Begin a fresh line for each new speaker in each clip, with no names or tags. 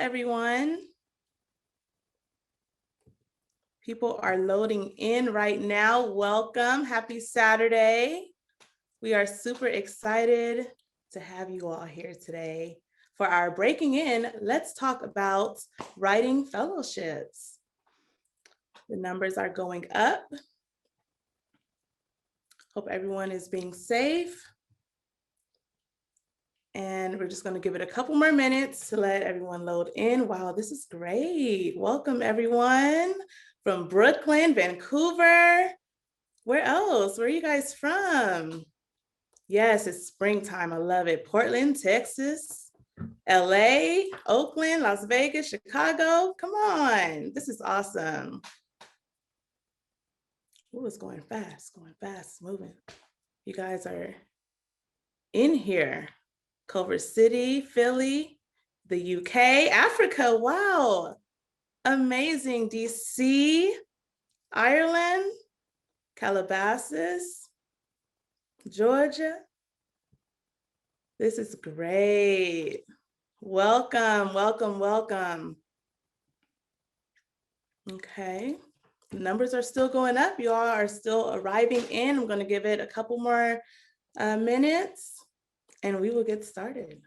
everyone. People are loading in right now. Welcome. Happy Saturday. We are super excited to have you all here today for our Breaking In. Let's talk about writing fellowships. The numbers are going up. Hope everyone is being safe. And we're just going to give it a couple more minutes to let everyone load in. Wow, this is great. Welcome, everyone from Brooklyn, Vancouver. Where else? Where are you guys from? Yes, it's springtime. I love it. Portland, Texas, LA, Oakland, Las Vegas, Chicago. Come on. This is awesome. Oh, it's going fast, moving. You guys are in here. Culver City, Philly, the UK, Africa. Wow. Amazing. DC, Ireland, Calabasas, Georgia. This is great. Welcome, welcome, welcome. Okay. The numbers are still going up. You all are still arriving in. I'm going to give it a couple more minutes and we will get started.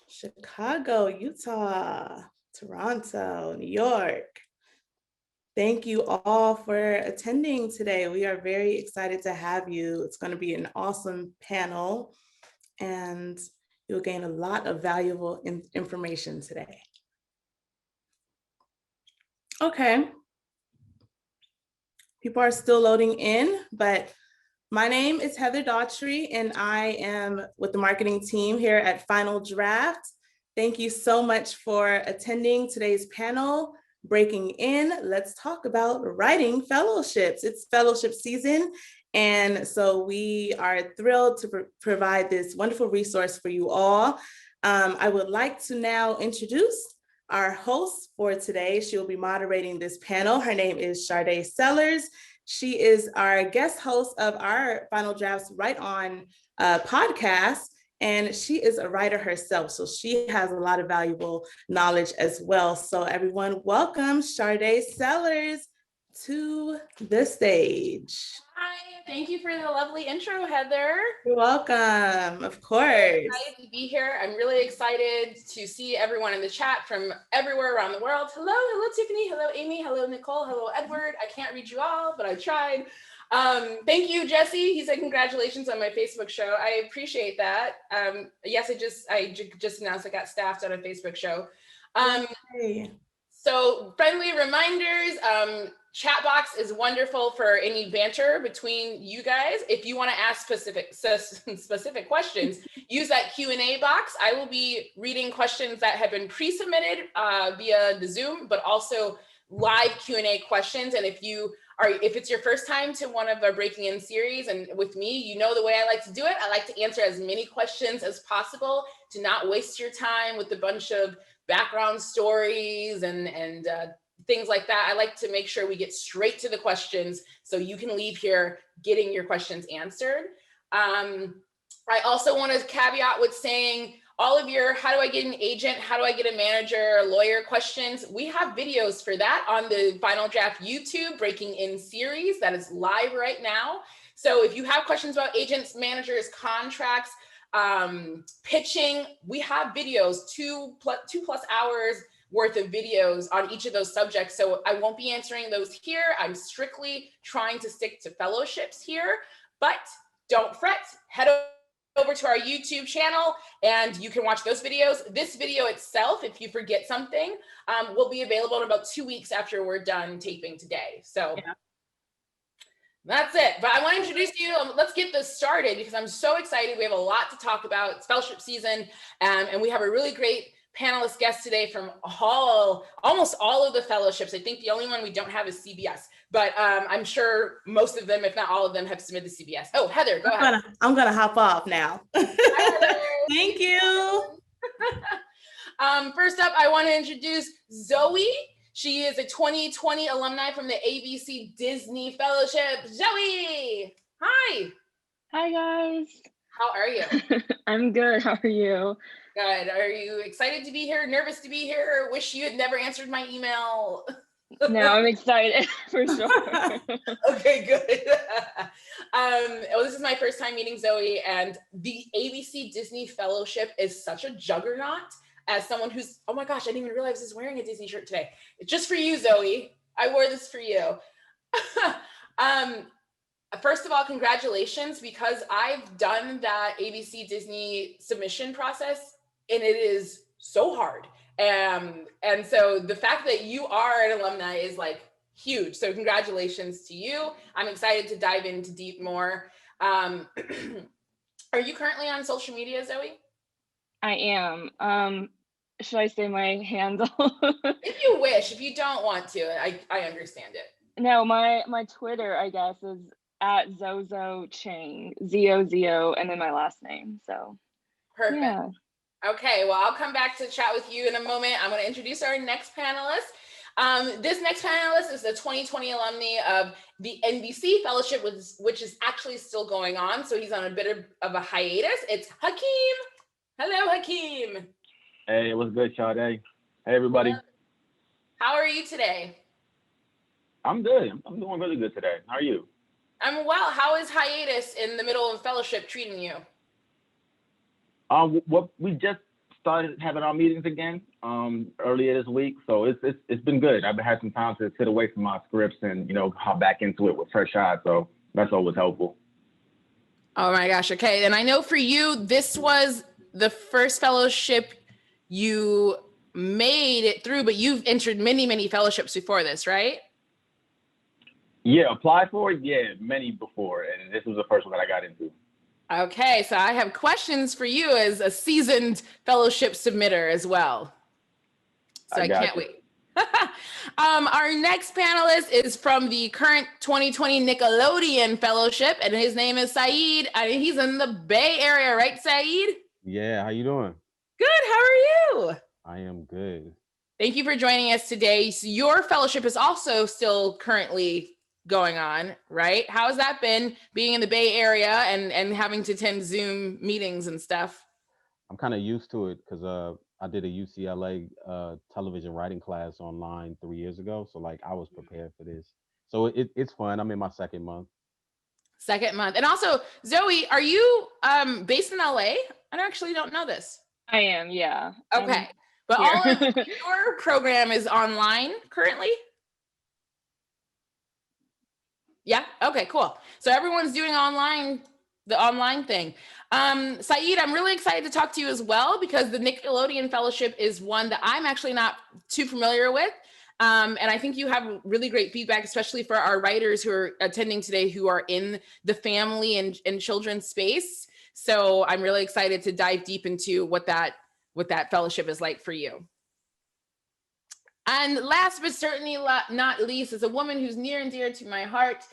Chicago, Utah, Toronto, New York. Thank you all for attending today. We are very excited to have you. It's going to be an awesome panel and you'll gain a lot of valuable information today. Okay. People are still loading in, but my name is Heather Daughtry, and I am with the marketing team here at Final Draft. Thank you so much for attending today's panel, Breaking In. Let's talk about writing fellowships. It's fellowship season, and so we are thrilled to provide this wonderful resource for you all. I would like to now introduce our host for today. She will be moderating this panel. Her name is Sharday Sellers. She is our guest host of our Final Drafts Write On podcast, and she is a writer herself, so she has a lot of valuable knowledge as well. So everyone, welcome Sharday Sellers to the stage.
Hi, thank you for the lovely intro, Heather.
You're welcome, of course.
I'm excited to be here. I'm really excited to see everyone in the chat from everywhere around the world. Hello Tiffany, hello Amy, hello Nicole, hello Edward. I can't read you all, but I tried. Thank you, Jesse. He said congratulations on my Facebook show. I appreciate that. Yes, I just announced I got staffed on a Facebook show. So friendly reminders, chat box is wonderful for any banter between you guys. If you want to ask specific questions, use that Q&A box. I will be reading questions that have been pre-submitted via the Zoom, but also live Q&A questions. And if it's your first time to one of our Breaking In series and with me, you know the way I like to do it. I like to answer as many questions as possible to not waste your time with a bunch of background stories and things like that. I like to make sure we get straight to the questions so you can leave here getting your questions answered. I also want to caveat with saying all of your how do I get an agent, how do I get a manager, lawyer questions, we have videos for that on the Final Draft YouTube Breaking In series that is live right now. So if you have questions about agents, managers, contracts, pitching, we have videos, two plus hours worth of videos on each of those subjects. So I won't be answering those here. I'm strictly trying to stick to fellowships here, but don't fret, head over to our YouTube channel and you can watch those videos. This video itself, if you forget something, will be available in about 2 weeks after we're done taping today. So yeah. That's it. But I want to introduce you. Let's get this started because I'm so excited. We have a lot to talk about. It's fellowship season, and we have a really great panelist guest today from almost all of the fellowships. I think the only one we don't have is CBS, but I'm sure most of them, if not all of them, have submitted to CBS. Oh, Heather, go ahead.
I'm gonna hop off now.
Hi, Heather.
Thank you.
First up, I want to introduce Zoe. She is a 2020 alumni from the ABC Disney Fellowship. Zoe, hi.
Hi, guys.
How are you?
I'm good. How are you?
Good. Are you excited to be here? Nervous to be here? Wish you had never answered my email?
No, I'm excited for sure.
Okay, good. Well, this is my first time meeting Zoe, and the ABC Disney Fellowship is such a juggernaut. As someone who's, oh my gosh, I didn't even realize I was wearing a Disney shirt today. It's just for you, Zoe. I wore this for you. First of all, congratulations, because I've done that ABC Disney submission process and it is so hard. And so the fact that you are an alumni is like huge. So congratulations to you. I'm excited to dive into deep more. Are you currently on social media, Zoe?
I am. Should I say my handle?
If you wish. If you don't want to, I understand it.
No, my Twitter, I guess, is at Zozo Chang, Z-O-Z-O, and then my last name. So
Perfect.
yeah.
Okay, well, I'll come back to chat with you in a moment. I'm going to introduce our next panelist. This next panelist is the 2020 alumni of the NBC Fellowship, which is actually still going on. So he's on a bit of a hiatus. It's Hakeem. Hello, Hakeem.
Hey, what's good, Sade? Hey, everybody.
How are you today?
I'm good. I'm doing really good today. How are you?
I'm well. How is hiatus in the middle of fellowship treating you?
Well, we just started having our meetings again earlier this week, so it's been good. I've had some time to sit away from my scripts and hop back into it with fresh eyes. So that's always helpful.
Oh my gosh. Okay, and I know for you, this was the first fellowship you made it through, but you've entered many fellowships before this, right?
Yeah, applied for it. Yeah, many before, and this was the first one that I got into.
Okay, so I have questions for you as a seasoned fellowship submitter as well. So I can't wait. Our next panelist is from the current 2020 Nickelodeon Fellowship, and his name is Saeed. He's in the Bay Area, right, Saeed?
Yeah, how you doing?
Good, how are you?
I am good.
Thank you for joining us today. So your fellowship is also still currently going on, right? How has that been being in the Bay Area and having to attend Zoom meetings and stuff?
I'm kind of used to it because I did a UCLA television writing class online 3 years ago. So like I was prepared for this. So it's fun. I'm in my second month.
Second month. And also, Zoe, are you based in LA? I actually don't know this.
I am, yeah.
Okay. But all of your program is online currently? Yeah. Okay, cool. So everyone's doing the online thing. Saeed, I'm really excited to talk to you as well, because the Nickelodeon Fellowship is one that I'm actually not too familiar with. And I think you have really great feedback, especially for our writers who are attending today, who are in the family and children's space. So I'm really excited to dive deep into what that fellowship is like for you. And last but certainly not least, is a woman who's near and dear to my heart.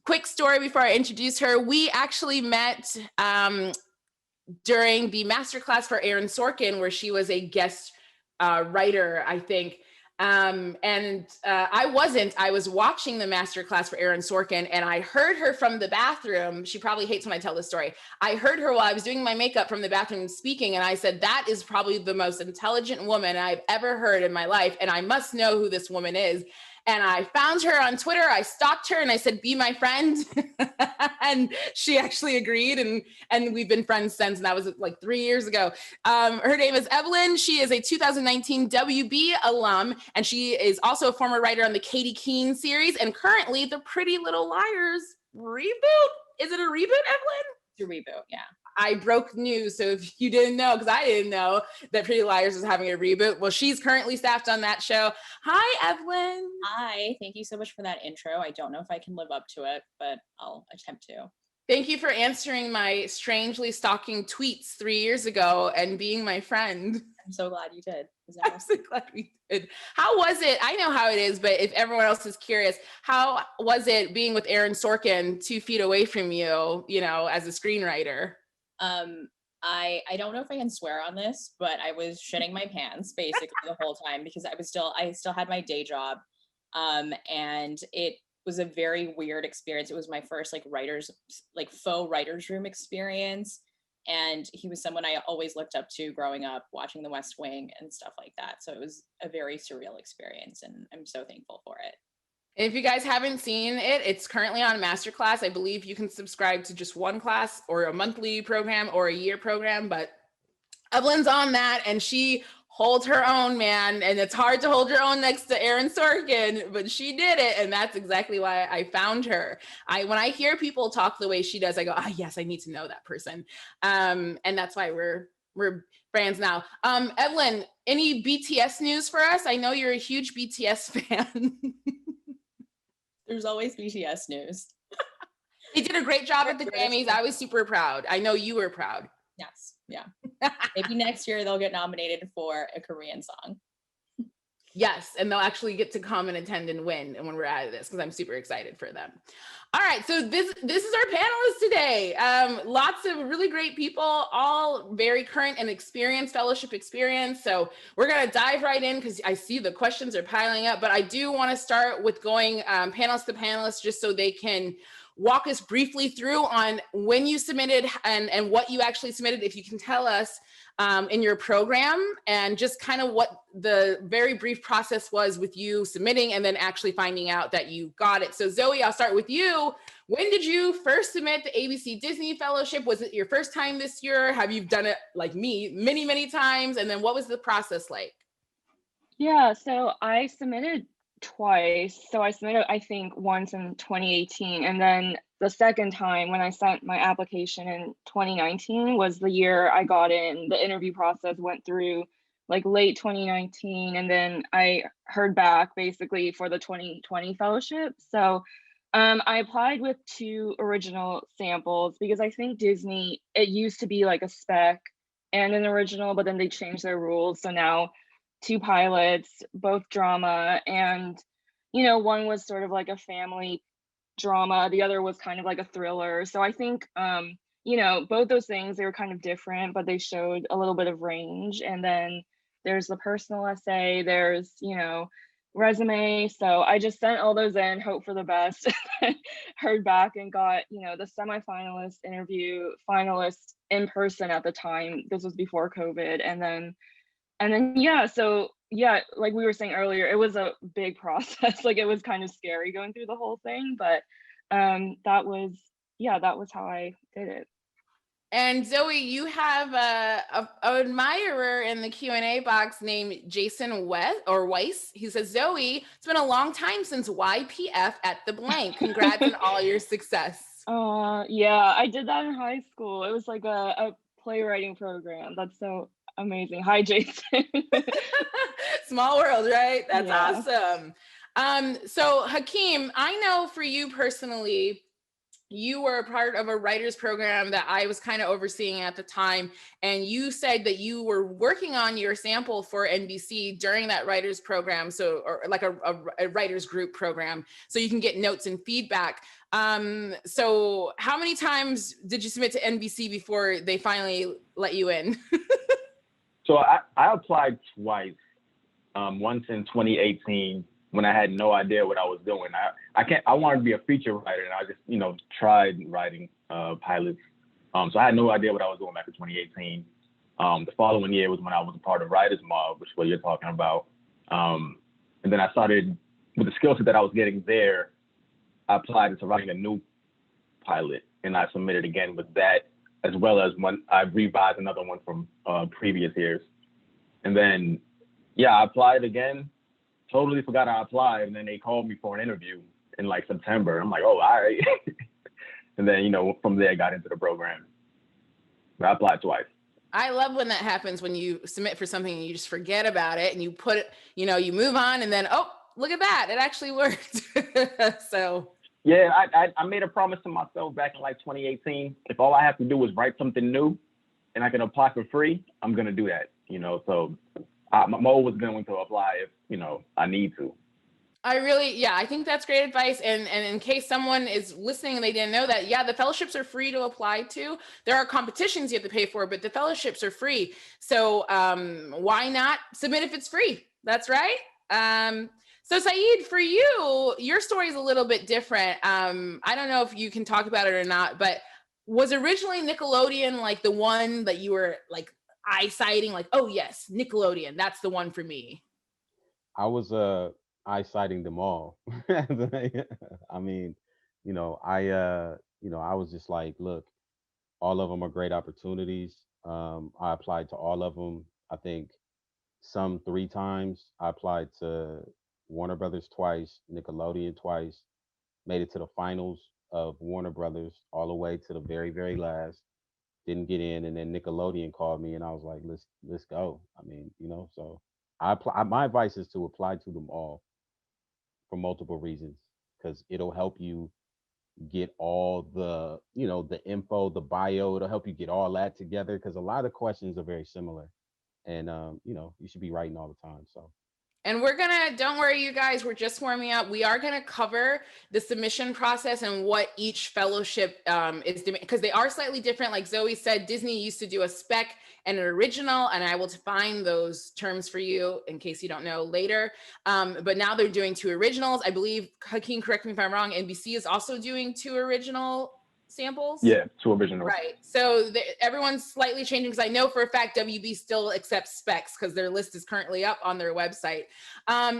Quick story before I introduce her. We actually met during the masterclass for Aaron Sorkin, where she was a guest writer, I think. I was watching the masterclass for Aaron Sorkin, and I heard her from the bathroom. She probably hates when I tell this story. I heard her while I was doing my makeup from the bathroom speaking, and I said, that is probably the most intelligent woman I've ever heard in my life, and I must know who this woman is. And I found her on Twitter. I stalked her and I said, be my friend. And she actually agreed. And we've been friends since. And that was like 3 years ago. Her name is Evelyn. She is a 2019 WB alum. And she is also a former writer on the Katie Keene series. And currently the Pretty Little Liars reboot. Is it a reboot, Evelyn?
It's a reboot, yeah.
I broke news, so if you didn't know, because I didn't know that Pretty Liars was having a reboot. Well, she's currently staffed on that show. Hi, Evelyn.
Hi, thank you so much for that intro. I don't know if I can live up to it, but I'll attempt to.
Thank you for answering my strangely stalking tweets 3 years ago and being my friend.
I'm so glad you did.
I'm so glad we did. How was it? I know how it is, but if everyone else is curious, how was it being with Aaron Sorkin 2 feet away from you, as a screenwriter?
I don't know if I can swear on this, but I was shitting my pants basically the whole time, because I still had my day job. And it was a very weird experience. It was my first like faux writers room experience. And he was someone I always looked up to growing up, watching The West Wing and stuff like that. So it was a very surreal experience, and I'm so thankful for it.
If you guys haven't seen it, it's currently on Masterclass. I believe you can subscribe to just one class or a monthly program or a year program, but Evelyn's on that and she holds her own, man. And it's hard to hold your own next to Aaron Sorkin, but she did it. And that's exactly why I found her. When I hear people talk the way she does, I go, yes, I need to know that person. And that's why we're friends now. Evelyn, any BTS news for us? I know you're a huge BTS fan.
There's always BTS news.
They did a great job at the Grammys. I was super proud. I know you were proud.
Yes. Yeah. Maybe next year they'll get nominated for a Korean song.
Yes. And they'll actually get to come and attend and win. And when we're out of this, because I'm super excited for them. All right. So this is our panelists today. Lots of really great people, all very current and experienced fellowship experience. So we're going to dive right in because I see the questions are piling up, but I do want to start with going panelist to panelist just so they can walk us briefly through on when you submitted and what you actually submitted, if you can tell us in your program, and just kind of what the very brief process was with you submitting and then actually finding out that you got it. So Zoe, I'll start with you. When did you first submit the ABC Disney Fellowship? Was it your first time this year? Have you done it like me many, many times? And then what was the process like?
Yeah, so I submitted twice. So I submitted, I think, once in 2018, and then the second time when I sent my application in 2019 was the year I got in. The interview process went through like late 2019, and then I heard back basically for the 2020 fellowship. So I applied with 2 original samples because I think Disney, it used to be like a spec and an original, but then they changed their rules. So now 2 pilots, both drama, and one was sort of like a family drama, the other was kind of like a thriller. So I think both those things, they were kind of different, but they showed a little bit of range. And then there's the personal essay, there's resume. So I just sent all those in, hope for the best. Heard back and got the semifinalist interview, finalist in person at the time. This was before COVID. And then like we were saying earlier, it was a big process. Like it was kind of scary going through the whole thing, but that was how I did it.
And Zoe, you have an admirer in the Q&A box named Jason Weiss. He says, Zoe, it's been a long time since YPF at the blank. Congrats on all your success.
Yeah, I did that in high school. It was like a playwriting program. That's so amazing. Hi, Jason.
Small world, right? That's
Yeah.
awesome. So Hakeem, I know for you personally, you were a part of a writer's program that I was kind of overseeing at the time. And you said that you were working on your sample for NBC during that writer's program. So, or like a writer's group program, so you can get notes and feedback. So how many times did you submit to NBC before they finally let you in?
So I applied twice, once in 2018 when I had no idea what I was doing. I wanted to be a feature writer, and I just, tried writing pilots. So I had no idea what I was doing back in 2018. The following year was when I was a part of Writers Mob, which is what you're talking about. And then I started, with the skill set that I was getting there, I applied into writing a new pilot, and I submitted again with that, as well as one, I revised another one from previous years. And then, I applied again, totally forgot I applied, and then they called me for an interview in like September. I'm like, oh, all right. And then, from there I got into the program. But I applied twice.
I love when that happens, when you submit for something and you just forget about it and you put it, you move on, and then, oh, look at that, it actually worked. So.
Yeah, I made a promise to myself back in like 2018. If all I have to do is write something new and I can apply for free, I'm going to do that, So I'm always going to apply if, I need to.
I think that's great advice. And in case someone is listening and they didn't know that, the fellowships are free to apply to. There are competitions you have to pay for, but the fellowships are free. So why not submit if it's free? That's right. So Saeed, for you, your story is a little bit different. I don't know if you can talk about it or not, but was originally Nickelodeon like the one that you were like eye-sighting, like, oh yes, Nickelodeon, that's the one for me?
I was eye-sighting them all. I mean, I was just like, look, all of them are great opportunities. I applied to all of them. I think some 3 times. I applied to Warner Brothers twice, Nickelodeon twice, made it to the finals of Warner Brothers all the way to the very, very last. Didn't get in, and then Nickelodeon called me, and I was like, let's go. I mean, so my advice is to apply to them all for multiple reasons because it'll help you get all the info, the bio. It'll help you get all that together because a lot of questions are very similar, and you should be writing all the time. So.
And don't worry, you guys, we're just warming up. We are gonna cover the submission process and what each fellowship is doing, because they are slightly different. Like Zoe said, Disney used to do a spec and an original, and I will define those terms for you in case you don't know later. But now they're doing 2 originals. I believe, Hakeem, correct me if I'm wrong, NBC is also doing 2 original samples.
Yeah, 2 originals.
Right. So everyone's slightly changing because I know for a fact WB still accepts specs because their list is currently up on their website.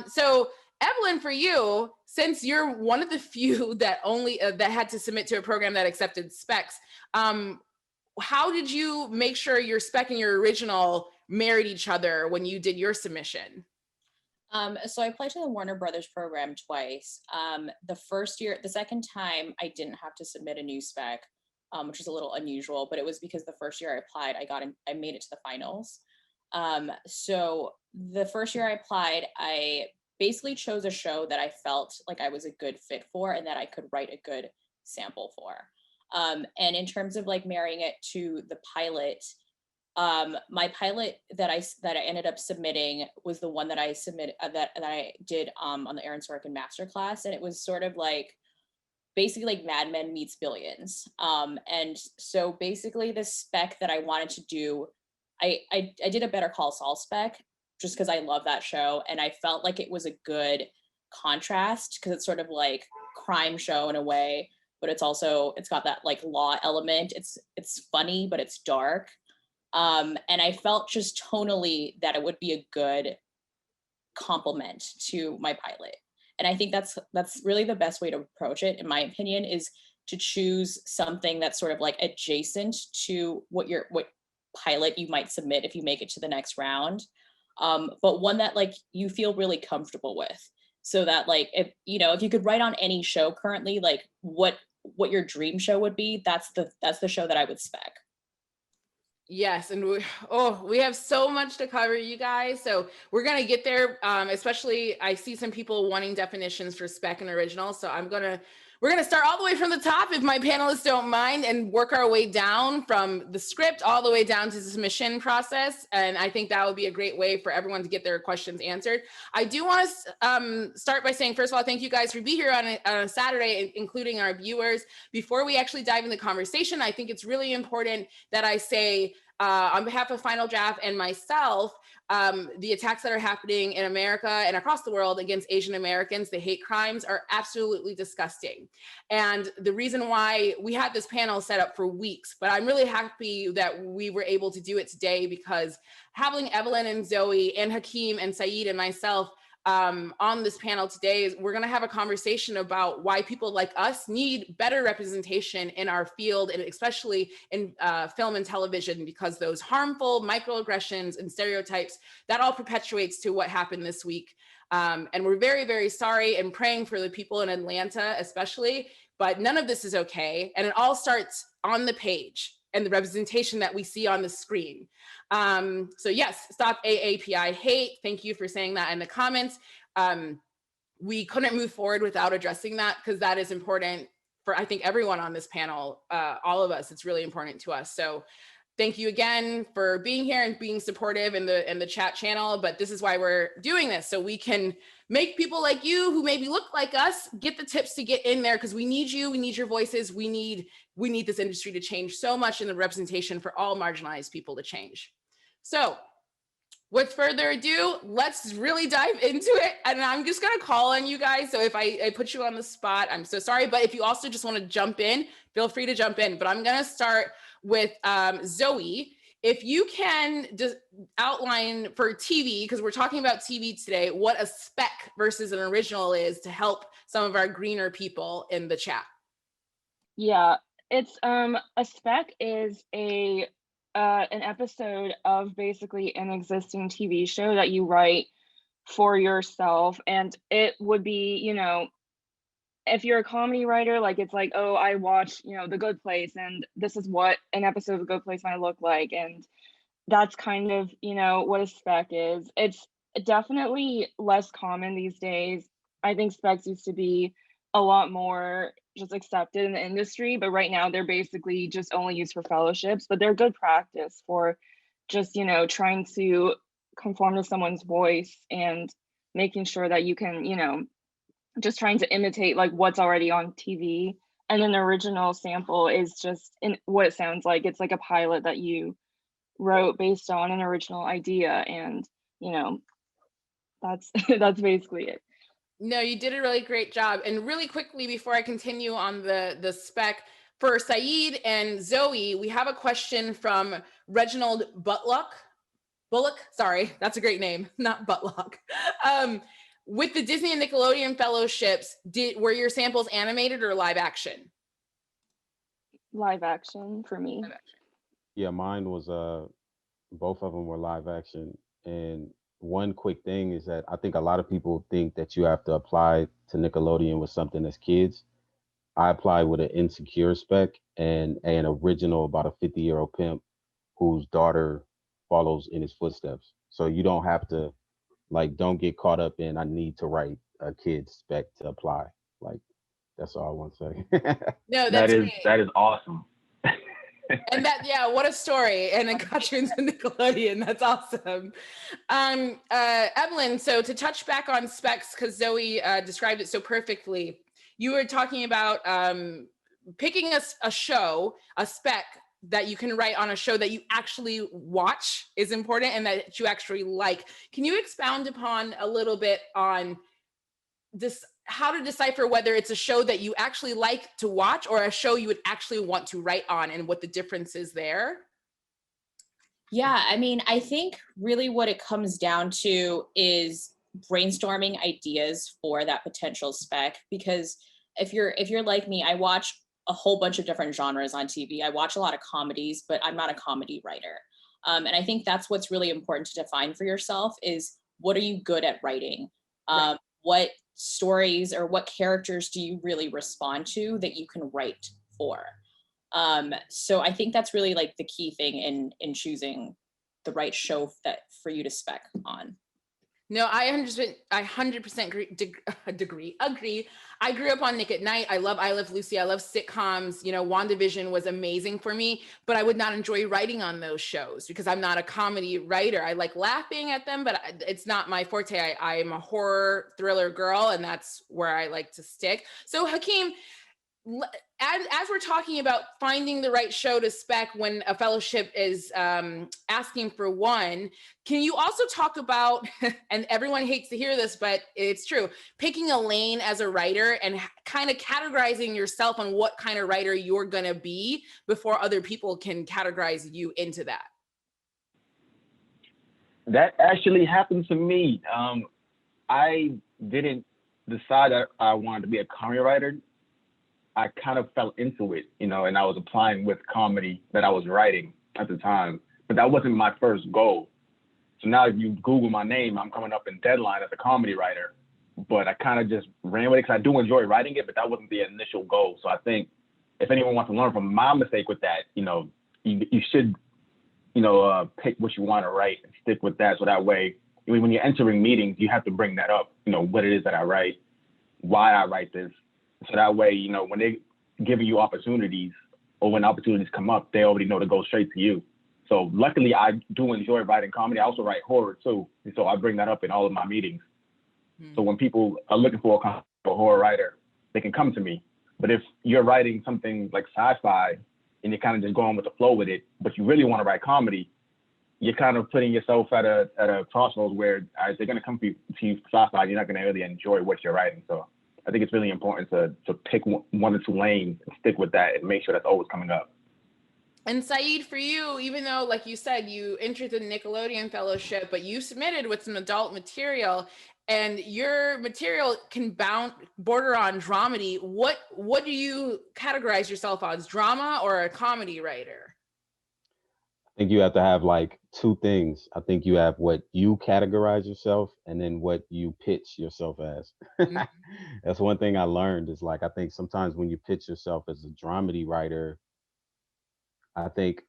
So Evelyn, for you, since you're one of the few that only that had to submit to a program that accepted specs, how did you make sure your spec and your original married each other when you did your submission?
So I applied to the Warner Brothers program twice. The second time I didn't have to submit a new spec, which is a little unusual, but it was because the first year I applied, I made it to the finals. So the first year I applied, I basically chose a show that I felt like I was a good fit for and that I could write a good sample for. And in terms of like marrying it to the pilot, my pilot that I ended up submitting was the one that I submitted that I did on the Aaron Sorkin masterclass, and it was sort of like basically like Mad Men meets Billions. And so basically the spec that I wanted to do, I did a Better Call Saul spec just because I love that show, and I felt like it was a good contrast because it's sort of like crime show in a way, but it's got that like law element. It's funny, but it's dark. And I felt just tonally that it would be a good complement to my pilot. And I think that's really the best way to approach it, in my opinion, is to choose something that's sort of like adjacent to what pilot you might submit if you make it to the next round. But one that like you feel really comfortable with. So that like if you could write on any show currently, like what your dream show would be, that's the show that I would spec.
Yes, and we have so much to cover, you guys. So we're gonna get there. Especially, I see some people wanting definitions for spec and original. So we're gonna start all the way from the top, if my panelists don't mind, and work our way down from the script all the way down to the submission process. And I think that would be a great way for everyone to get their questions answered. I do want to start by saying, first of all, thank you guys for being here on a Saturday, including our viewers. Before we actually dive in the conversation, I think it's really important that I say, on behalf of Final Draft and myself, the attacks that are happening in America and across the world against Asian Americans, the hate crimes, are absolutely disgusting. And the reason why we had this panel set up for weeks, but I'm really happy that we were able to do it today, because having Evelyn and Zoe and Hakeem and Saeed and myself on this panel today, we're going to have a conversation about why people like us need better representation in our field, and especially in film and television, because those harmful microaggressions and stereotypes, that all perpetuates to what happened this week. And we're very, very sorry and praying for the people in Atlanta, especially, but none of this is okay. And it all starts on the page and the representation that we see on the screen. So yes, stop AAPI hate. Thank you for saying that in the comments. We couldn't move forward without addressing that, because that is important for, I think, everyone on this panel, all of us. It's really important to us. So thank you again for being here and being supportive in the chat channel. But this is why we're doing this, so we can make people like you, who maybe look like us, get the tips to get in there, because we need you, we need your voices, we need this industry to change so much, in the representation for all marginalized people to change. So with further ado, let's really dive into it. And I'm just gonna call on you guys. So if I put you on the spot, I'm so sorry. But if you also just want to jump in, feel free to jump in. But I'm gonna start with Zoe. If you can just outline for TV, because we're talking about TV today, what a spec versus an original is to help some of our greener people in the chat.
Yeah, it's a spec is an episode of basically an existing TV show that you write for yourself, and it would be, you know, if you're a comedy writer, like it's like, oh, I watch, you know, The Good Place, and this is what an episode of The Good Place might look like, and that's kind of, you know, what a spec is. It's definitely less common these days. I think specs used to be a lot more just accepted in the industry, but right now they're basically just only used for fellowships, but they're good practice for just, you know, trying to conform to someone's voice and making sure that you can, you know, just trying to imitate like what's already on TV. And then the original sample is just in what it sounds like. It's like a pilot that you wrote based on an original idea, and you know, that's that's basically it.
No, you did a really great job. And really quickly, before I continue on the spec, for Saeed and Zoe, we have a question from Reginald Bullock, sorry, that's a great name, not Butlock. With the Disney and Nickelodeon fellowships, were your samples animated or live action?
Live action for me.
Live action.
Yeah, mine was both of them were live action. And one quick thing is that I think a lot of people think that you have to apply to Nickelodeon with something as kids. I applied with an Insecure spec and an original about a 50-year-old pimp whose daughter follows in his footsteps. So you don't have to, like, don't get caught up in I need to write a kid's spec to apply. Like, that's all I want to say.
No, that's great.
That is awesome.
And that, yeah, what a story. And it got you into Nickelodeon. That's awesome. Evelyn, so to touch back on specs, because Zoe described it so perfectly, you were talking about picking a show, a spec that you can write on a show that you actually watch is important and that you actually like. Can you expound upon a little bit on this, how to decipher whether it's a show that you actually like to watch or a show you would actually want to write on, and what the difference is there?
Yeah, I mean, I think really what it comes down to is brainstorming ideas for that potential spec. Because if you're like me, I watch a whole bunch of different genres on TV. I watch a lot of comedies, but I'm not a comedy writer. And I think that's what's really important to define for yourself is, what are you good at writing?
Right.
What stories or what characters do you really respond to that you can write for? So I think that's really like the key thing in choosing the right show that for you to spec on.
No, I 100% agree. I grew up on Nick at Night. I love I Love Lucy. I love sitcoms. You know, WandaVision was amazing for me, but I would not enjoy writing on those shows because I'm not a comedy writer. I like laughing at them, but it's not my forte. I'm a horror thriller girl, and that's where I like to stick. So Hakeem, as we're talking about finding the right show to spec when a fellowship is asking for one, can you also talk about, and everyone hates to hear this, but it's true, picking a lane as a writer and kind of categorizing yourself on what kind of writer you're going to be before other people can categorize you into that?
That actually happened to me. I didn't decide that I wanted to be a comedy writer. I kind of fell into it, you know, and I was applying with comedy that I was writing at the time, but that wasn't my first goal. So now if you Google my name, I'm coming up in Deadline as a comedy writer, but I kind of just ran with it because I do enjoy writing it, but that wasn't the initial goal. So I think if anyone wants to learn from my mistake with that, you know, you should, you know, pick what you want to write and stick with that. So that way, when you're entering meetings, you have to bring that up, you know, what it is that I write, why I write this. So that way, you know, when they giving you opportunities or when opportunities come up, they already know to go straight to you. So luckily, I do enjoy writing comedy. I also write horror too. And so I bring that up in all of my meetings. So when people are looking for a horror writer, they can come to me. But if you're writing something like sci-fi and you're kind of just going with the flow with it, but you really want to write comedy, you're kind of putting yourself at a crossroads where they're going to come to you sci-fi. You're not going to really enjoy what you're writing. So I think it's really important to pick one or two lanes and stick with that and make sure that's always coming up.
And Saeed, for you, even though, like you said, you entered the Nickelodeon Fellowship, but you submitted with some adult material, and your material can border on dramedy. What do you categorize yourself as, drama or a comedy writer?
I think you have to have like two things. I think you have what you categorize yourself and then what you pitch yourself as.
Mhm.
That's one thing I learned is like, I think sometimes when you pitch yourself as a dramedy writer, I think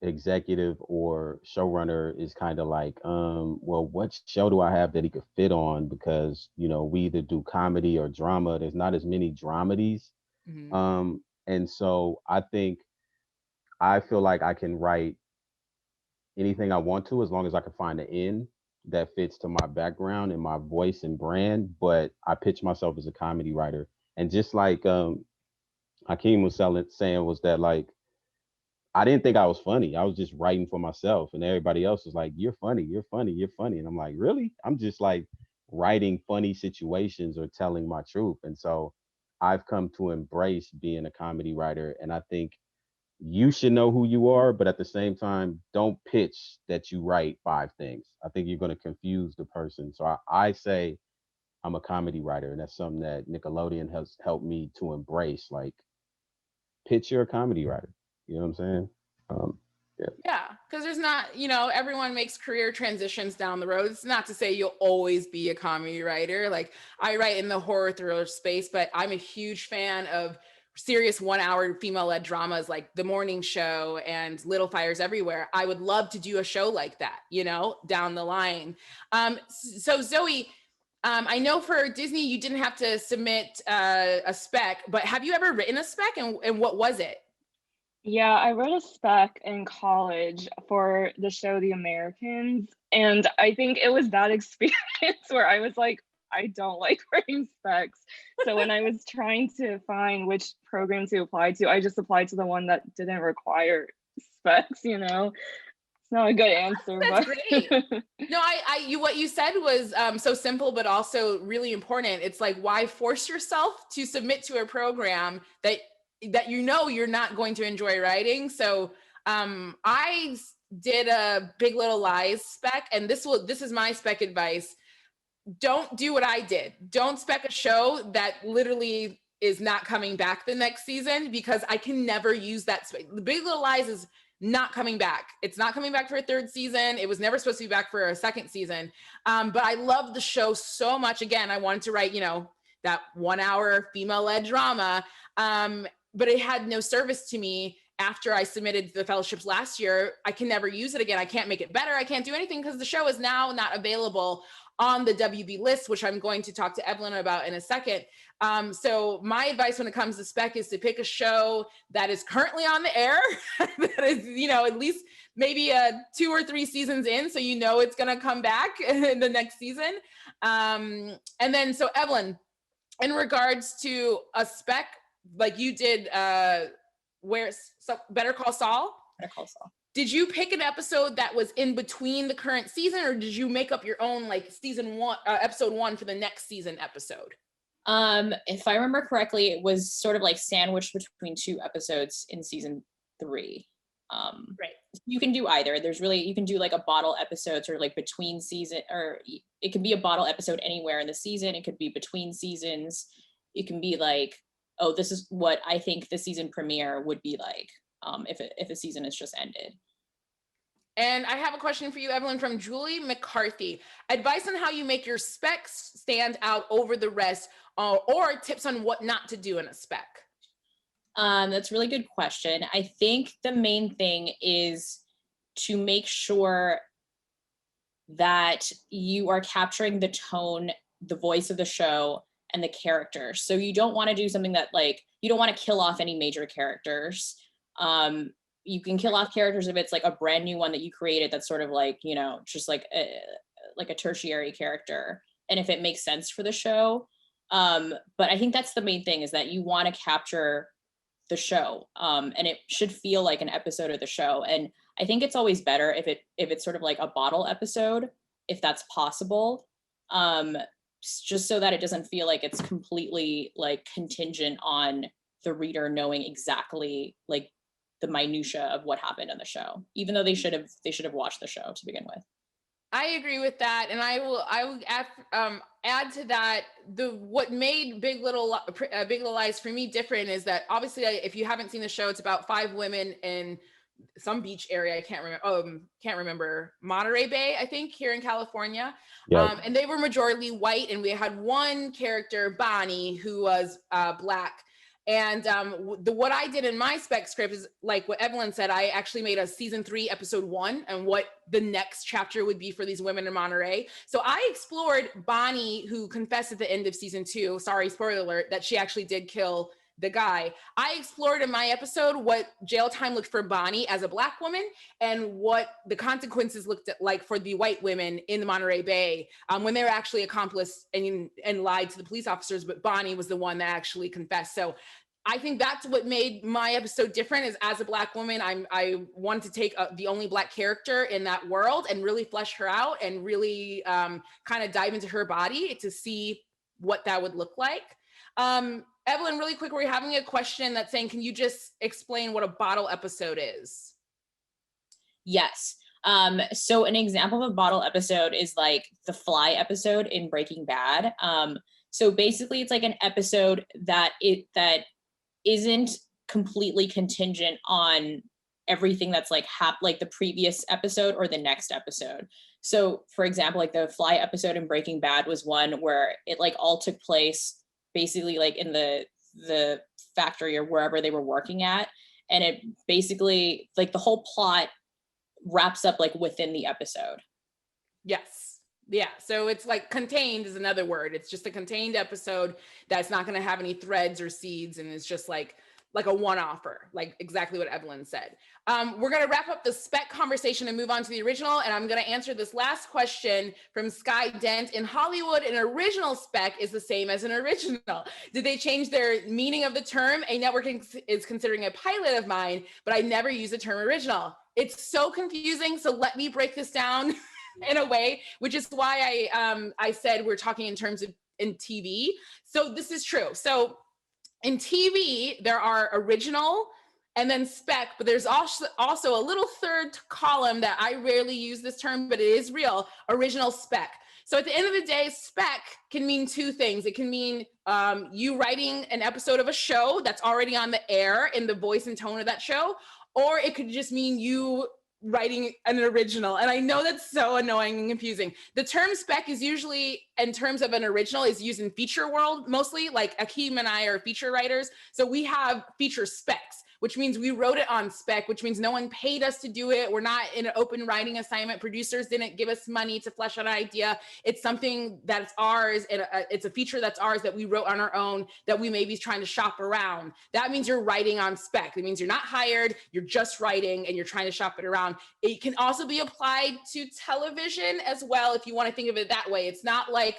executive or showrunner is kind of like, well, what show do I have that he could fit on? Because, you know, we either do comedy or drama. There's not as many dramedies.
Mhm.
And so I feel like I can write anything I want to as long as I can find an end that fits to my background and my voice and brand. But I pitch myself as a comedy writer. And just like Hakeem was saying was that like, I didn't think I was funny. I was just writing for myself, and everybody else was like, "You're funny, you're funny, you're funny." And I'm like, "Really?" I'm just like writing funny situations or telling my truth. And so I've come to embrace being a comedy writer. And I think you should know who you are, but at the same time, don't pitch that you write 5 things. I think you're going to confuse the person. So I say I'm a comedy writer, and that's something that Nickelodeon has helped me to embrace. Like, pitch you're a comedy writer. You know what I'm saying? Um, yeah.
Yeah, because there's not, everyone makes career transitions down the road. It's not to say you'll always be a comedy writer. Like, I write in the horror thriller space, but I'm a huge fan of serious 1 hour female-led dramas like The Morning Show and Little Fires Everywhere. I would love to do a show like that, down the line. So Zoe, I know for Disney, you didn't have to submit a spec, but have you ever written a spec, and what was it?
Yeah, I wrote a spec in college for the show The Americans, and I think it was that experience where I was like, I don't like writing specs. So when I was trying to find which program to apply to, I just applied to the one that didn't require specs, It's not a good answer,
That's
but
great. No, what you said was so simple, but also really important. It's like, why force yourself to submit to a program that you're not going to enjoy writing? So I did a Big Little Lies spec, and this is my spec advice. Don't do what I did. Don't spec a show that literally is not coming back the next season, because I can never use that. The Big Little Lies is not coming back. It's not coming back for a third season. It was never supposed to be back for a second season. But I love the show so much. Again, I wanted to write, that 1 hour female-led drama. But it had no service to me after I submitted the fellowships last year. I can never use it again. I can't make it better. I can't do anything because the show is now not available on the WB list, which I'm going to talk to Evelyn about in a second. So my advice when it comes to spec is to pick a show that is currently on the air, that is, at least maybe 2 or 3 seasons in, so it's going to come back in the next season. And then, so Evelyn, in regards to a spec, like you did, Better Call Saul?
Better Call Saul.
Did you pick an episode that was in between the current season, or did you make up your own, like, season 1, episode 1 for the next season episode?
If I remember correctly, it was sort of like sandwiched between 2 episodes in season 3.
Right.
You can do either. You can do like a bottle episodes, or like between season, or it can be a bottle episode anywhere in the season. It could be between seasons. It can be like, oh, this is what I think the season premiere would be like, if a season has just ended.
And I have a question for you, Evelyn, from Julie McCarthy. Advice on how you make your specs stand out over the rest, or tips on what not to do in a spec.
That's a really good question. I think the main thing is to make sure that you are capturing the tone, the voice of the show, and the character. So you don't want to do something that, like, you don't want to kill off any major characters. You can kill off characters if it's like a brand new one that you created that's sort of like, just like a tertiary character, and if it makes sense for the show. But I think that's the main thing, is that you want to capture the show, and it should feel like an episode of the show. And I think it's always better if it's sort of like a bottle episode, if that's possible, just so that it doesn't feel like it's completely like contingent on the reader knowing exactly like the minutia of what happened on the show, even though they should have watched the show to begin with.
I agree with that, and I will add to that. What made Big Little Lies for me different is that obviously, if you haven't seen the show, it's about 5 women in some beach area. I can't remember Monterey Bay, I think, here in California.
Yeah.
And they were majority white, and we had one character, Bonnie, who was Black. And what I did in my spec script is like what Evelyn said. I actually made a season 3, episode 1, and what the next chapter would be for these women in Monterey. So I explored Bonnie, who confessed at the end of season 2. Sorry, spoiler alert, that she actually did kill the guy. I explored in my episode what jail time looked for Bonnie as a Black woman, and what the consequences looked at like for the white women in the Monterey Bay when they were actually accomplice and lied to the police officers, but Bonnie was the one that actually confessed. So I think that's what made my episode different, is as a Black woman, I wanted to take the only Black character in that world and really flesh her out and really kind of dive into her body to see what that would look like. Evelyn, really quick, we're having a question that's saying, can you just explain what a bottle episode is?
Yes. So an example of a bottle episode is like the Fly episode in Breaking Bad. So basically it's like an episode that isn't completely contingent on everything that's like like the previous episode or the next episode. So for example, like the Fly episode in Breaking Bad was one where it like all took place basically like in the factory or wherever they were working at. And it basically like the whole plot wraps up like within the episode.
Yes. Yeah. So it's like contained is another word. It's just a contained episode that's not going to have any threads or seeds. And it's just like a one-offer, like exactly what Evelyn said. We're going to wrap up the spec conversation and move on to the original. And I'm going to answer this last question from Sky Dent. In Hollywood, an original spec is the same as an original. Did they change their meaning of the term? A network is considering a pilot of mine, but I never use the term original. It's so confusing. So let me break this down in a way, which is why I said we're talking in terms of in TV. So this is true. So in TV, there are original and then spec, but there's also a little third column that I rarely use this term, but it is real, original spec. So at the end of the day, spec can mean 2 things. It can mean you writing an episode of a show that's already on the air in the voice and tone of that show, or it could just mean you writing an original. And I know that's so annoying and confusing. The term spec is usually, in terms of an original, is used in feature world mostly. Like Akeem and I are feature writers. So we have feature specs, which means we wrote it on spec, which means no one paid us to do it. We're not in an open writing assignment. Producers didn't give us money to flesh out an idea. It's something that's ours. And it's a feature that's ours that we wrote on our own that we may be trying to shop around. That means you're writing on spec. It means you're not hired, you're just writing and you're trying to shop it around. It can also be applied to television as well, if you want to think of it that way. It's not like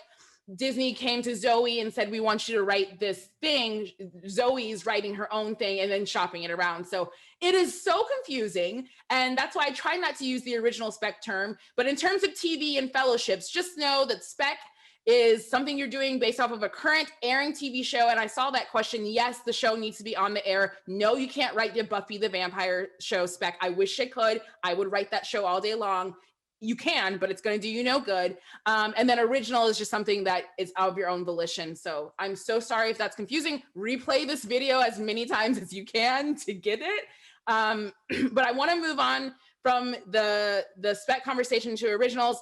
Disney came to Zoe and said, we want you to write this thing. Zoe's writing her own thing and then shopping it around. So it is so confusing. And that's why I try not to use the original spec term. But in terms of TV and fellowships, just know that spec is something you're doing based off of a current airing TV show. And I saw that question. Yes, the show needs to be on the air. No, you can't write your Buffy the Vampire show spec. I wish I could. I would write that show all day long. You can, but it's going to do you no good. And then original is just something that is of your own volition. So I'm so sorry if that's confusing. Replay this video as many times as you can to get it. But I want to move on from the spec conversation to originals.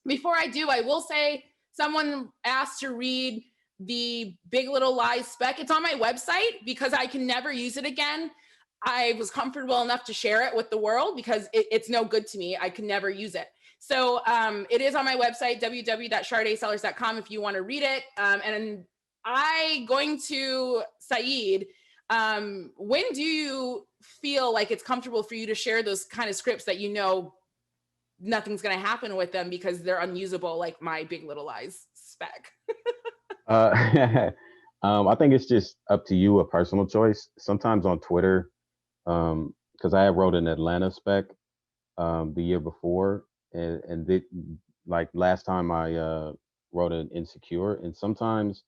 Before I do, I will say someone asked to read the Big Little Lies spec. It's on my website because I can never use it again. I was comfortable enough to share it with the world because it's no good to me. I can never use it. So it is on my website, www.chardaysellers.com, if you want to read it. And going to Saeed, when do you feel like it's comfortable for you to share those kind of scripts that you know nothing's going to happen with them because they're unusable, like my Big Little Lies spec?
I think it's just up to you, a personal choice. Sometimes on Twitter, because I wrote an Atlanta spec the year before, and like last time I wrote an Insecure, and sometimes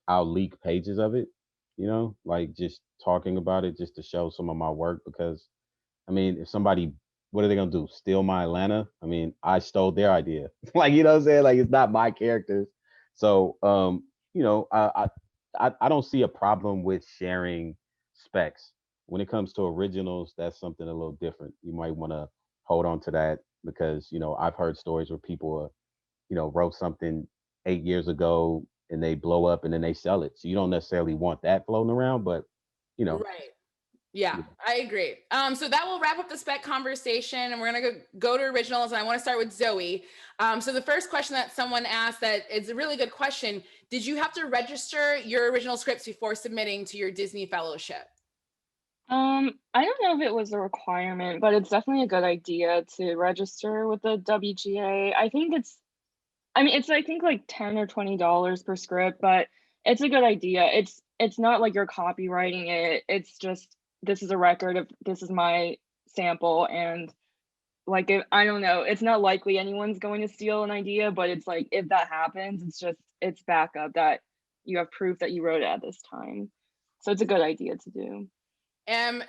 I'll leak pages of it, like just talking about it just to show some of my work. Because I mean, if somebody, what are they gonna do? Steal my Atlanta? I mean, I stole their idea. Like, you know what I'm saying? Like, it's not my characters. So, I don't see a problem with sharing specs. When it comes to originals, that's something a little different. You might want to hold on to that because, I've heard stories where people, wrote something 8 years ago and they blow up and then they sell it. So you don't necessarily want that floating around, but you know,
Right. Yeah,
yeah.
I agree. So that will wrap up the spec conversation, and we're gonna go to originals. And I want to start with Zoe. So the first question that someone asked, that it's a really good question: did you have to register your original scripts before submitting to your Disney Fellowship?
I don't know if it was a requirement, but it's definitely a good idea to register with the WGA. It's I think like $10 or $20 per script, but it's a good idea. It's not like you're copywriting it. It's just, this is a record of, this is my sample, and like, I don't know, it's not likely anyone's going to steal an idea, but it's like, if that happens, it's backup that you have proof that you wrote it at this time. So it's a good idea to do.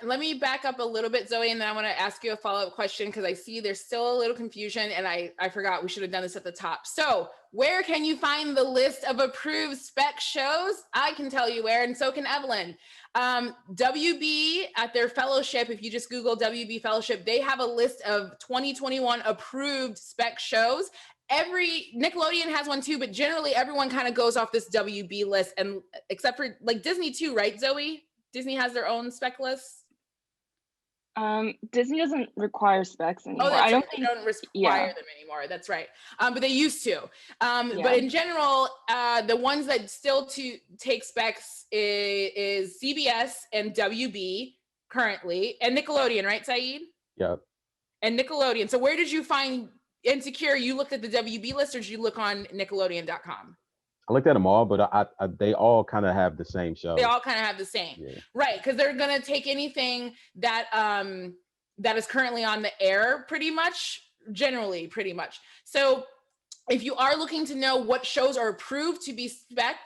Let me back up a little bit, Zoe, and then I want to ask you a follow-up question because I see there's still a little confusion, and I forgot we should have done this at the top. So where can you find the list of approved spec shows? I can tell you where, and so can Evelyn. WB at their fellowship, if you just Google WB Fellowship, they have a list of 2021 approved spec shows. Every Nickelodeon has one too, but generally everyone kind of goes off this WB list, and except for like Disney too, right, Zoe? Disney has their own spec lists.
Disney doesn't require specs anymore.
Oh, that's
I don't
right.
think
They don't require
yeah.
them anymore. That's right. But they used to.
Yeah.
But in general, the ones that still take specs is CBS and WB currently, and Nickelodeon, right, Saeed?
Yep.
And Nickelodeon. So where did you find Insecure? You looked at the WB list, or did you look on Nickelodeon.com?
I looked at them all, but they all kind of have the same show.
They all kind of have the same,
yeah.
Right? Because they're gonna take anything that that is currently on the air, pretty much. So if you are looking to know what shows are approved to be spec,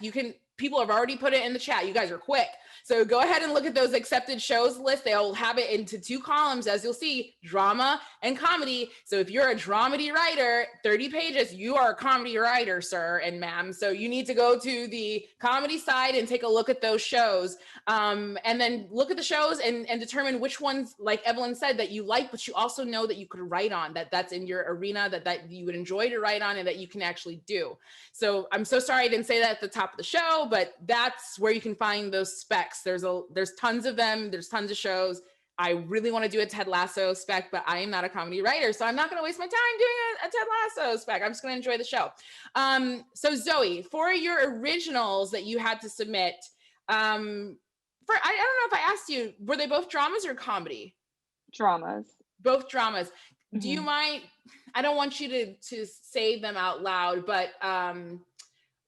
people have already put it in the chat. You guys are quick. So go ahead and look at those accepted shows list. They'll have it into 2 columns, as you'll see, drama and comedy. So if you're a dramedy writer, 30 pages, you are a comedy writer, sir and ma'am. So you need to go to the comedy side and take a look at those shows. And then look at the shows and determine which ones, like Evelyn said, that you like, but you also know that you could write on, that's in your arena, that you would enjoy to write on and that you can actually do. So I'm so sorry I didn't say that at the top of the show, but that's where you can find those specs. There's tons of them. There's tons of shows. I really want to do a Ted Lasso spec, but I am not a comedy writer, so I'm not going to waste my time doing a Ted Lasso spec. I'm just going to enjoy the show. So Zoe, for your originals that you had to submit, I don't know if I asked you, were they both dramas or comedy?
Dramas.
Both dramas.
Mm-hmm.
Do you mind? I don't want you to say them out loud, but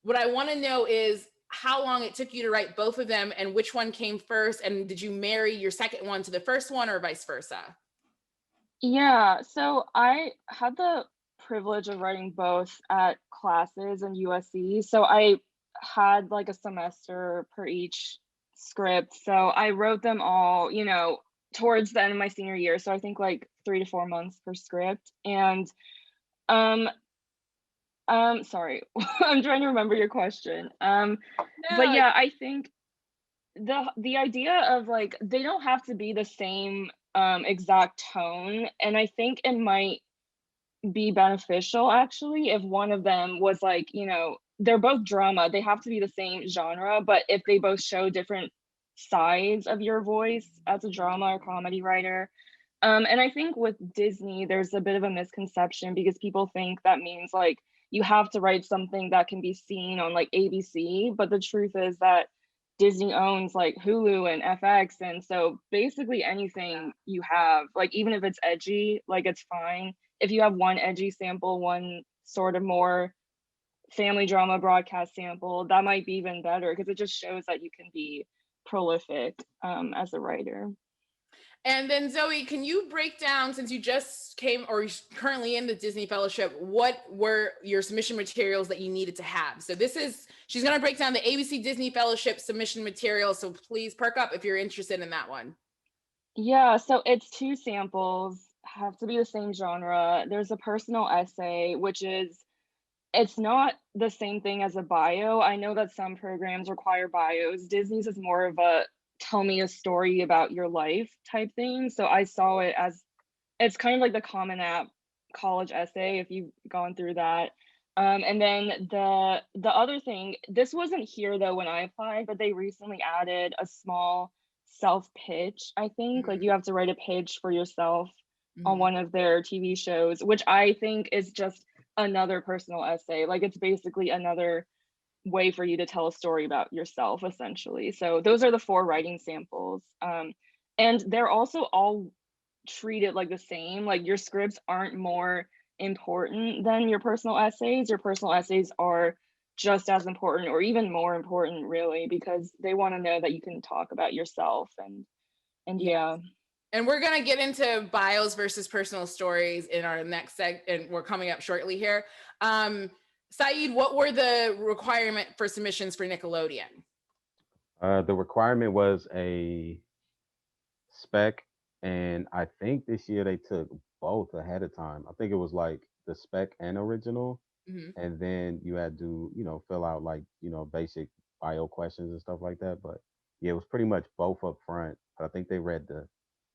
what I want to know is how long it took you to write both of them, and which one came first, and did you marry your second one to the first one, or vice versa?
Yeah, so I had the privilege of writing both at classes in USC. So I had like a semester per each script. So I wrote them all, towards the end of my senior year. So I think like 3 to 4 months per script. And sorry, I'm trying to remember your question. But yeah, I think the idea of like, they don't have to be the same exact tone, and I think it might be beneficial actually if one of them was like, they're both drama, they have to be the same genre, but if they both show different sides of your voice as a drama or comedy writer. And I think with Disney there's a bit of a misconception, because people think that means like you have to write something that can be seen on like ABC, but the truth is that Disney owns like Hulu and FX, and so basically anything you have, like even if it's edgy, like it's fine. If you have one edgy sample, one sort of more family drama broadcast sample, that might be even better because it just shows that you can be prolific as a writer.
And then Zoe, can you break down, since you just came or you're currently in the Disney Fellowship, what were your submission materials that you needed to have? So she's going to break down the ABC Disney Fellowship submission materials. So please perk up if you're interested in that one.
Yeah, so it's 2 samples, have to be the same genre. There's a personal essay, which it's not the same thing as a bio. I know that some programs require bios. Disney's is more of a tell me a story about your life type thing. So I saw it as, it's kind of like the Common App college essay, if you've gone through that. And then the other thing, this wasn't here though when I applied, but they recently added a small self pitch, I think. Like you have to write a pitch for yourself on one of their TV shows, which I think is just another personal essay. Like it's basically another way for you to tell a story about yourself, essentially. So those are the 4 writing samples. And they're also all treated like the same. Like your scripts aren't more important than your personal essays. Your personal essays are just as important or even more important, really, because they want to know that you can talk about yourself. And yeah.
And we're going to get into bios versus personal stories in our next and we're coming up shortly here. Saeed, what were the requirement for submissions for Nickelodeon?
The requirement was a spec, and I think this year they took both ahead of time. I think it was like the spec and original, and then you had to, fill out like, basic bio questions and stuff like that. But yeah, it was pretty much both up front. But I think they read the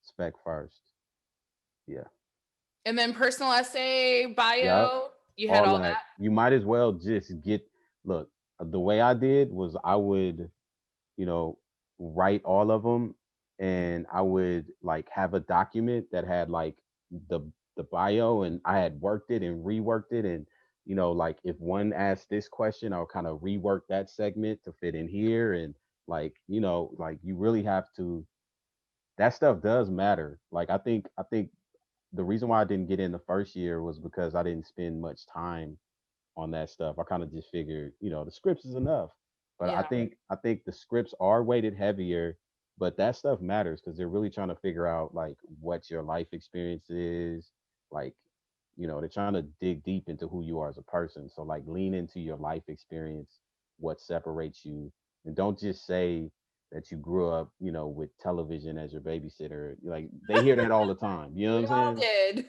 spec first. Yeah.
And then personal essay, bio. Yep. You had all that.
You might as well just look, the way I did was I would, write all of them, and I would like have a document that had like the bio, and I had worked it and reworked it. And, like if one asked this question, I'll kind of rework that segment to fit in here. And like, like you really have to, that stuff does matter. Like, I think the reason why I didn't get in the first year was because I didn't spend much time on that stuff. I kind of just figured, the scripts is enough. But yeah. I think the scripts are weighted heavier, but that stuff matters because they're really trying to figure out like what your life experience is. Like, they're trying to dig deep into who you are as a person. So like lean into your life experience, what separates you, and don't just say that you grew up, with television as your babysitter. Like they hear that all the time. You know what I'm saying?
Did.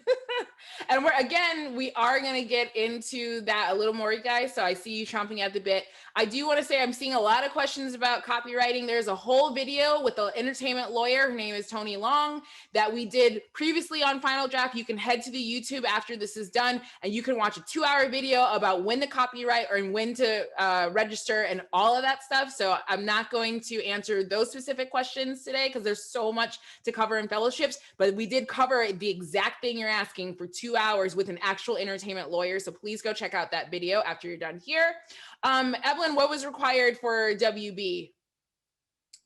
And we are going to get into that a little more, you guys. So I see you chomping at the bit. I do want to say I'm seeing a lot of questions about copywriting. There's a whole video with the entertainment lawyer. Her name is Tony Long that we did previously on Final Draft. You can head to the YouTube after this is done and you can watch a 2-hour video about when to copyright or when to register and all of that stuff. So I'm not going to answer those specific questions today because there's so much to cover in fellowships, but we did cover the exact thing you're asking for 2 hours with an actual entertainment lawyer. So please go check out that video after you're done here. Evelyn, what was required for WB?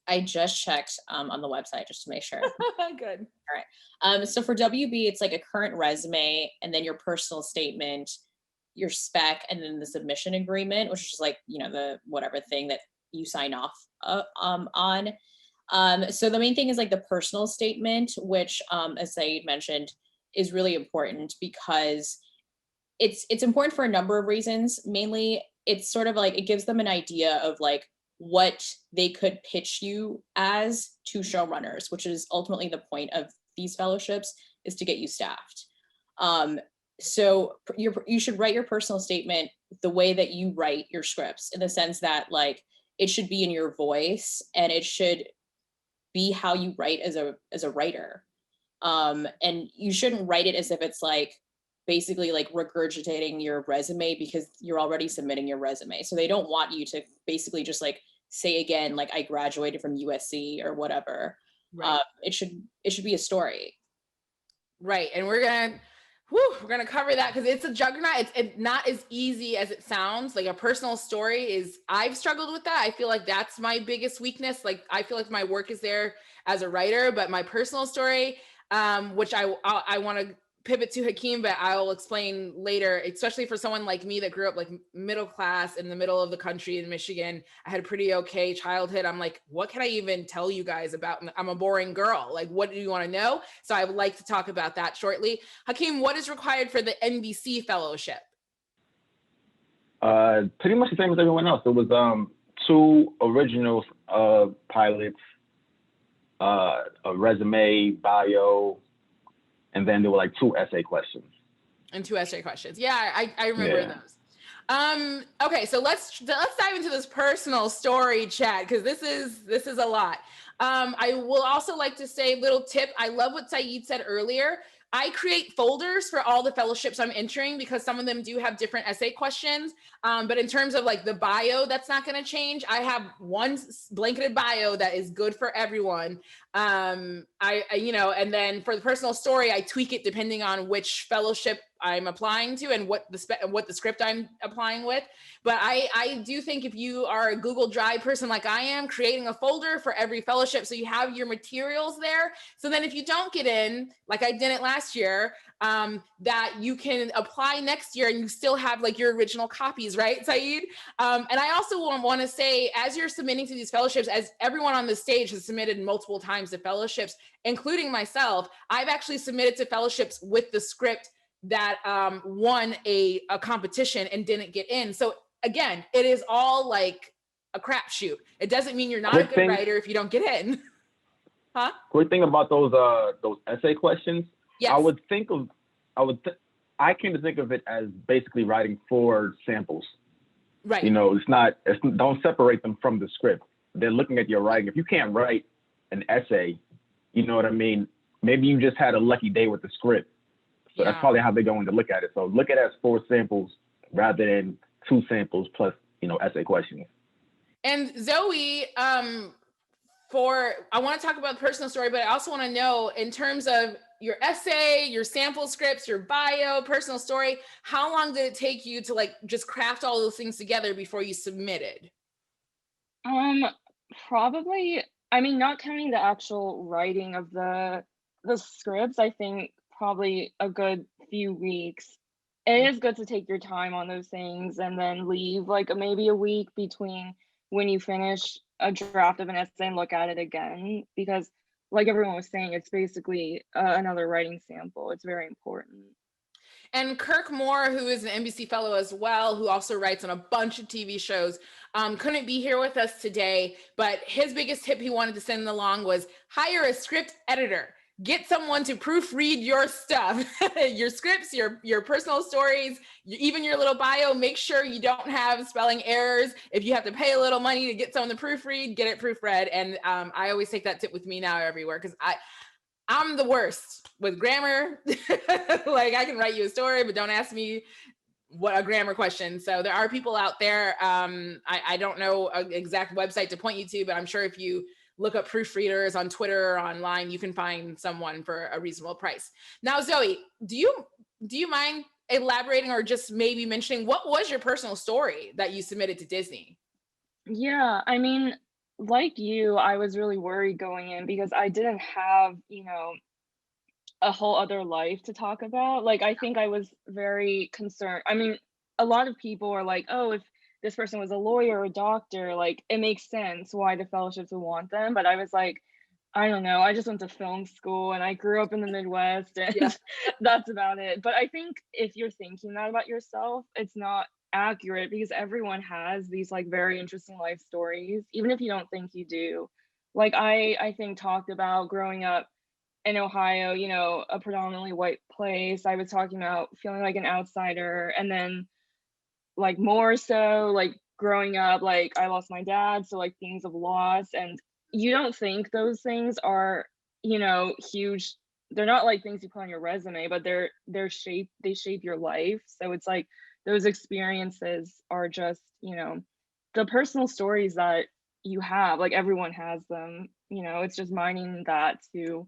I just checked on the website just to make sure.
Good.
All right. So for WB, it's like a current resume and then your personal statement, your spec, and then the submission agreement, which is just like, the whatever thing that you sign off on. So the main thing is like the personal statement, which as Saeed mentioned, is really important because it's important for a number of reasons. Mainly, it's sort of like it gives them an idea of like what they could pitch you as to showrunners, which is ultimately the point of these fellowships, is to get you staffed. So you should write your personal statement the way that you write your scripts, in the sense that like it should be in your voice and it should be how you write as a writer. And you shouldn't write it as if it's like basically like regurgitating your resume, because you're already submitting your resume. So they don't want you to basically just like say again, like I graduated from USC or whatever. Right. It should be a story.
Right. And we're gonna cover that because it's a juggernaut. It's not as easy as it sounds. Like a personal story I've struggled with that. I feel like that's my biggest weakness. Like I feel like my work is there as a writer, but my personal story, which I want to pivot to Hakeem, but I'll explain later, especially for someone like me that grew up like middle class in the middle of the country in Michigan. I had a pretty okay childhood. I'm like, what can I even tell you guys about? I'm a boring girl. Like, what do you want to know? So I would like to talk about that shortly. Hakeem, what is required for the NBC fellowship?
Pretty much the same as everyone else. It was 2 original pilots, a resume, bio, and then there were like 2 essay questions.
And 2 essay questions. Yeah, I remember those. Okay, so let's dive into this personal story chat, because this is a lot. I will also like to say a little tip. I love what Saeed said earlier. I create folders for all the fellowships I'm entering because some of them do have different essay questions. But in terms of like the bio, that's not going to change. I have one blanketed bio that is good for everyone. You know, and then for the personal story, I tweak it depending on which fellowship I'm applying to and what the script I'm applying with. But I do think if you are a Google Drive person like I am, creating a folder for every fellowship so you have your materials there. So then if you don't get in, like I didn't last year, that you can apply next year and you still have like your original copies, right, Saeed? And I also want to say, as you're submitting to these fellowships, as everyone on the stage has submitted multiple times to fellowships, including myself, I've actually submitted to fellowships with the script that won a competition and didn't get in. So again, it is all like a crapshoot. It doesn't mean you're not a good writer if you don't get in. Huh?
Quick thing about those essay questions.
Yes.
I came to think of it as basically writing 4 samples.
Right.
You know, don't separate them from the script. They're looking at your writing. If you can't write an essay, you know what I mean? Maybe you just had a lucky day with the script. So that's probably how they're going to look at it. So look at it as 4 samples rather than 2 samples plus, you know, essay questions.
And Zoe, I want to talk about the personal story, but I also want to know, in terms of your essay, your sample scripts, your bio, personal story, how long did it take you to like just craft all those things together before you submitted?
Probably, I mean, not counting the actual writing of the scripts, I think probably a good few weeks. It is good to take your time on those things and then leave like maybe a week between when you finish a draft of an essay and look at it again, because like everyone was saying, it's basically another writing sample. It's very important.
And Kirk Moore, who is an NBC fellow as well, who also writes on a bunch of TV shows, couldn't be here with us today, but his biggest tip he wanted to send along was hire a script editor. Get someone to proofread your stuff, your scripts, your personal stories, even your little bio. Make sure you don't have spelling errors. If you have to pay a little money to get someone to proofread, get it proofread. And I always take that tip with me now everywhere, because I'm the worst with grammar. Like I can write you a story, but don't ask me what a grammar question. So there are people out there. I don't know an exact website to point you to, but I'm sure if you look up proofreaders on Twitter or online, you can find someone for a reasonable price. Now, Zoe, do you mind elaborating or just maybe mentioning what was your personal story that you submitted to Disney?
Yeah, I mean, like you, I was really worried going in because I didn't have, you know, a whole other life to talk about. Like, I think I was very concerned. I mean, a lot of people are like, oh, if this person was a lawyer or a doctor, like it makes sense why the fellowships would want them. But I was like, I don't know. I just went to film school and I grew up in the Midwest and that's about it. But I think if you're thinking that about yourself, it's not accurate because everyone has these like very interesting life stories, even if you don't think you do. Like I think talked about growing up in Ohio, you know, a predominantly white place. I was talking about feeling like an outsider, and then like more so like growing up, like I lost my dad, so like things of loss. And you don't think those things are, you know, huge. They're not like things you put on your resume, but they shape your life. So it's like those experiences are just, you know, the personal stories that you have, like everyone has them, you know. It's just mining that to,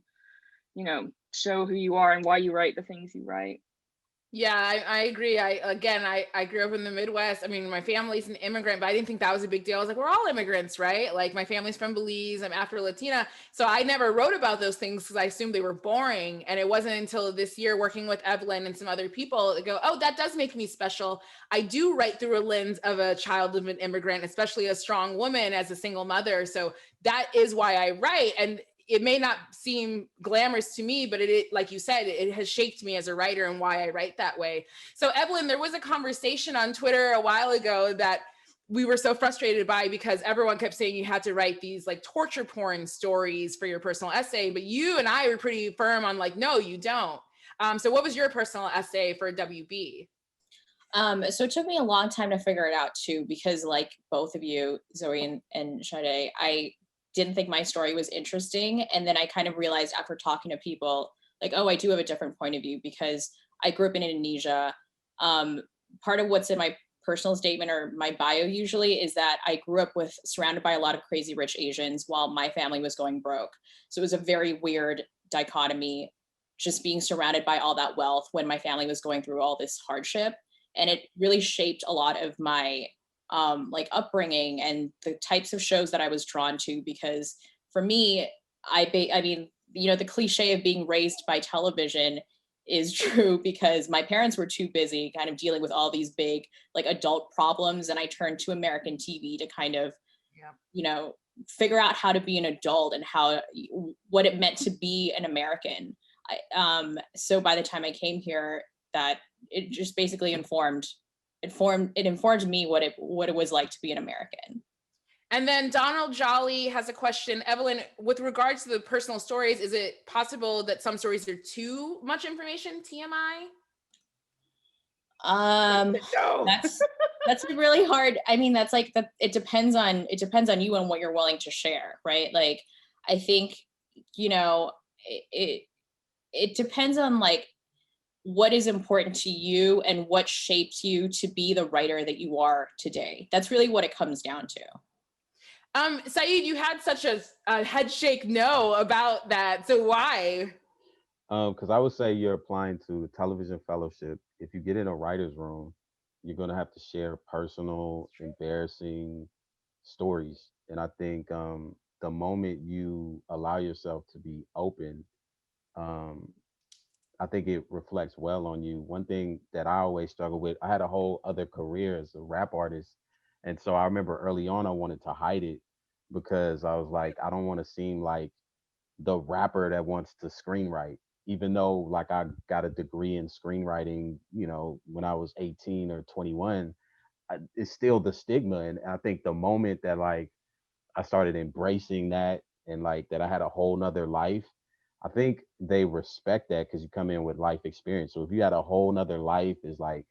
you know, show who you are and why you write the things you write.
Yeah, I agree. I grew up in the Midwest. I mean, my family's an immigrant, but I didn't think that was a big deal. I was like, we're all immigrants, right? Like my family's from Belize. I'm Afro Latina. So I never wrote about those things because I assumed they were boring. And it wasn't until this year working with Evelyn and some other people that go, oh, that does make me special. I do write through a lens of a child of an immigrant, especially a strong woman as a single mother. So that is why I write. And it may not seem glamorous to me, but it, like you said, it has shaped me as a writer and why I write that way. So Evelyn, there was a conversation on Twitter a while ago that we were so frustrated by because everyone kept saying you had to write these like torture porn stories for your personal essay, but you and I were pretty firm on like, no, you don't. So what was your personal essay for WB?
So it took me a long time to figure it out too, because like both of you, Zoe and Sade, I didn't think my story was interesting. And then I kind of realized after talking to people, like, oh, I do have a different point of view because I grew up in Indonesia. Part of what's in my personal statement or my bio usually is that I grew up surrounded by a lot of crazy rich Asians while my family was going broke. So it was a very weird dichotomy, just being surrounded by all that wealth when my family was going through all this hardship. And it really shaped a lot of my like upbringing and the types of shows that I was drawn to, because for me, I mean, you know, the cliche of being raised by television is true because my parents were too busy kind of dealing with all these big like adult problems, and I turned to American TV to kind of, you know, figure out how to be an adult and what it meant to be an American. So by the time I came here, that it just basically informed me what it was like to be an American.
And then Donald Jolly has a question. Evelyn, with regards to the personal stories, is it possible that some stories are too much information, TMI?
No. That's really hard. I mean, that's like it depends on you and what you're willing to share, right? Like, I think, you know, it depends on like what is important to you and what shapes you to be the writer that you are today. That's really what it comes down to.
Saeed, you had such a head shake no about that. So why?
Because I would say you're applying to television fellowship. If you get in a writer's room, you're gonna have to share personal, embarrassing stories. And I think the moment you allow yourself to be open, um, I think it reflects well on you. One thing that I always struggle with, I had a whole other career as a rap artist. And so I remember early on, I wanted to hide it because I was like, I don't want to seem like the rapper that wants to screenwrite, even though like I got a degree in screenwriting, you know, when I was 18 or 21, it's still the stigma. And I think the moment that like I started embracing that and like that I had a whole nother life, I think they respect that because you come in with life experience. So if you had a whole nother life, is like,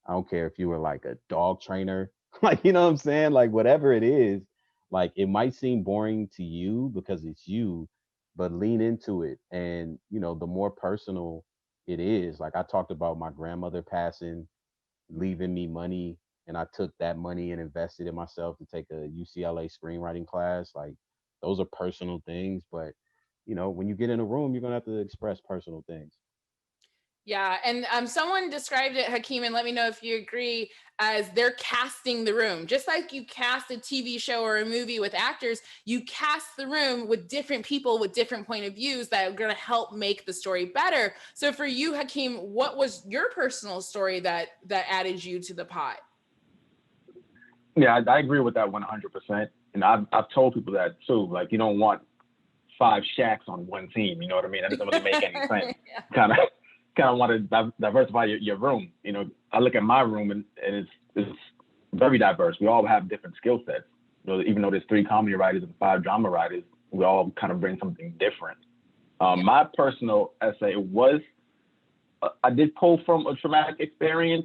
I don't care if you were like a dog trainer, like, you know what I'm saying? Like whatever it is, like it might seem boring to you because it's you, but lean into it. And, you know, the more personal it is, like I talked about my grandmother passing, leaving me money, and I took that money and invested in myself to take a UCLA screenwriting class. Like those are personal things, but you know, when you get in a room, you're gonna have to express personal things.
Yeah, and someone described it, Hakeem, and let me know if you agree, as they're casting the room. Just like you cast a TV show or a movie with actors, you cast the room with different people with different point of views that are going to help make the story better. So for you, Hakeem, what was your personal story that added you to the pot?
Yeah, I agree with that 100%. And I've told people that too. Like, you don't want 5 Shaqs on one team. You know what I mean? That doesn't really make any sense.
Yeah.
Kind of want to diversify your room. You know, I look at my room and it's very diverse. We all have different skill sets. You know, even though there's 3 comedy writers and 5 drama writers, we all kind of bring something different. My personal essay was, I did pull from a traumatic experience,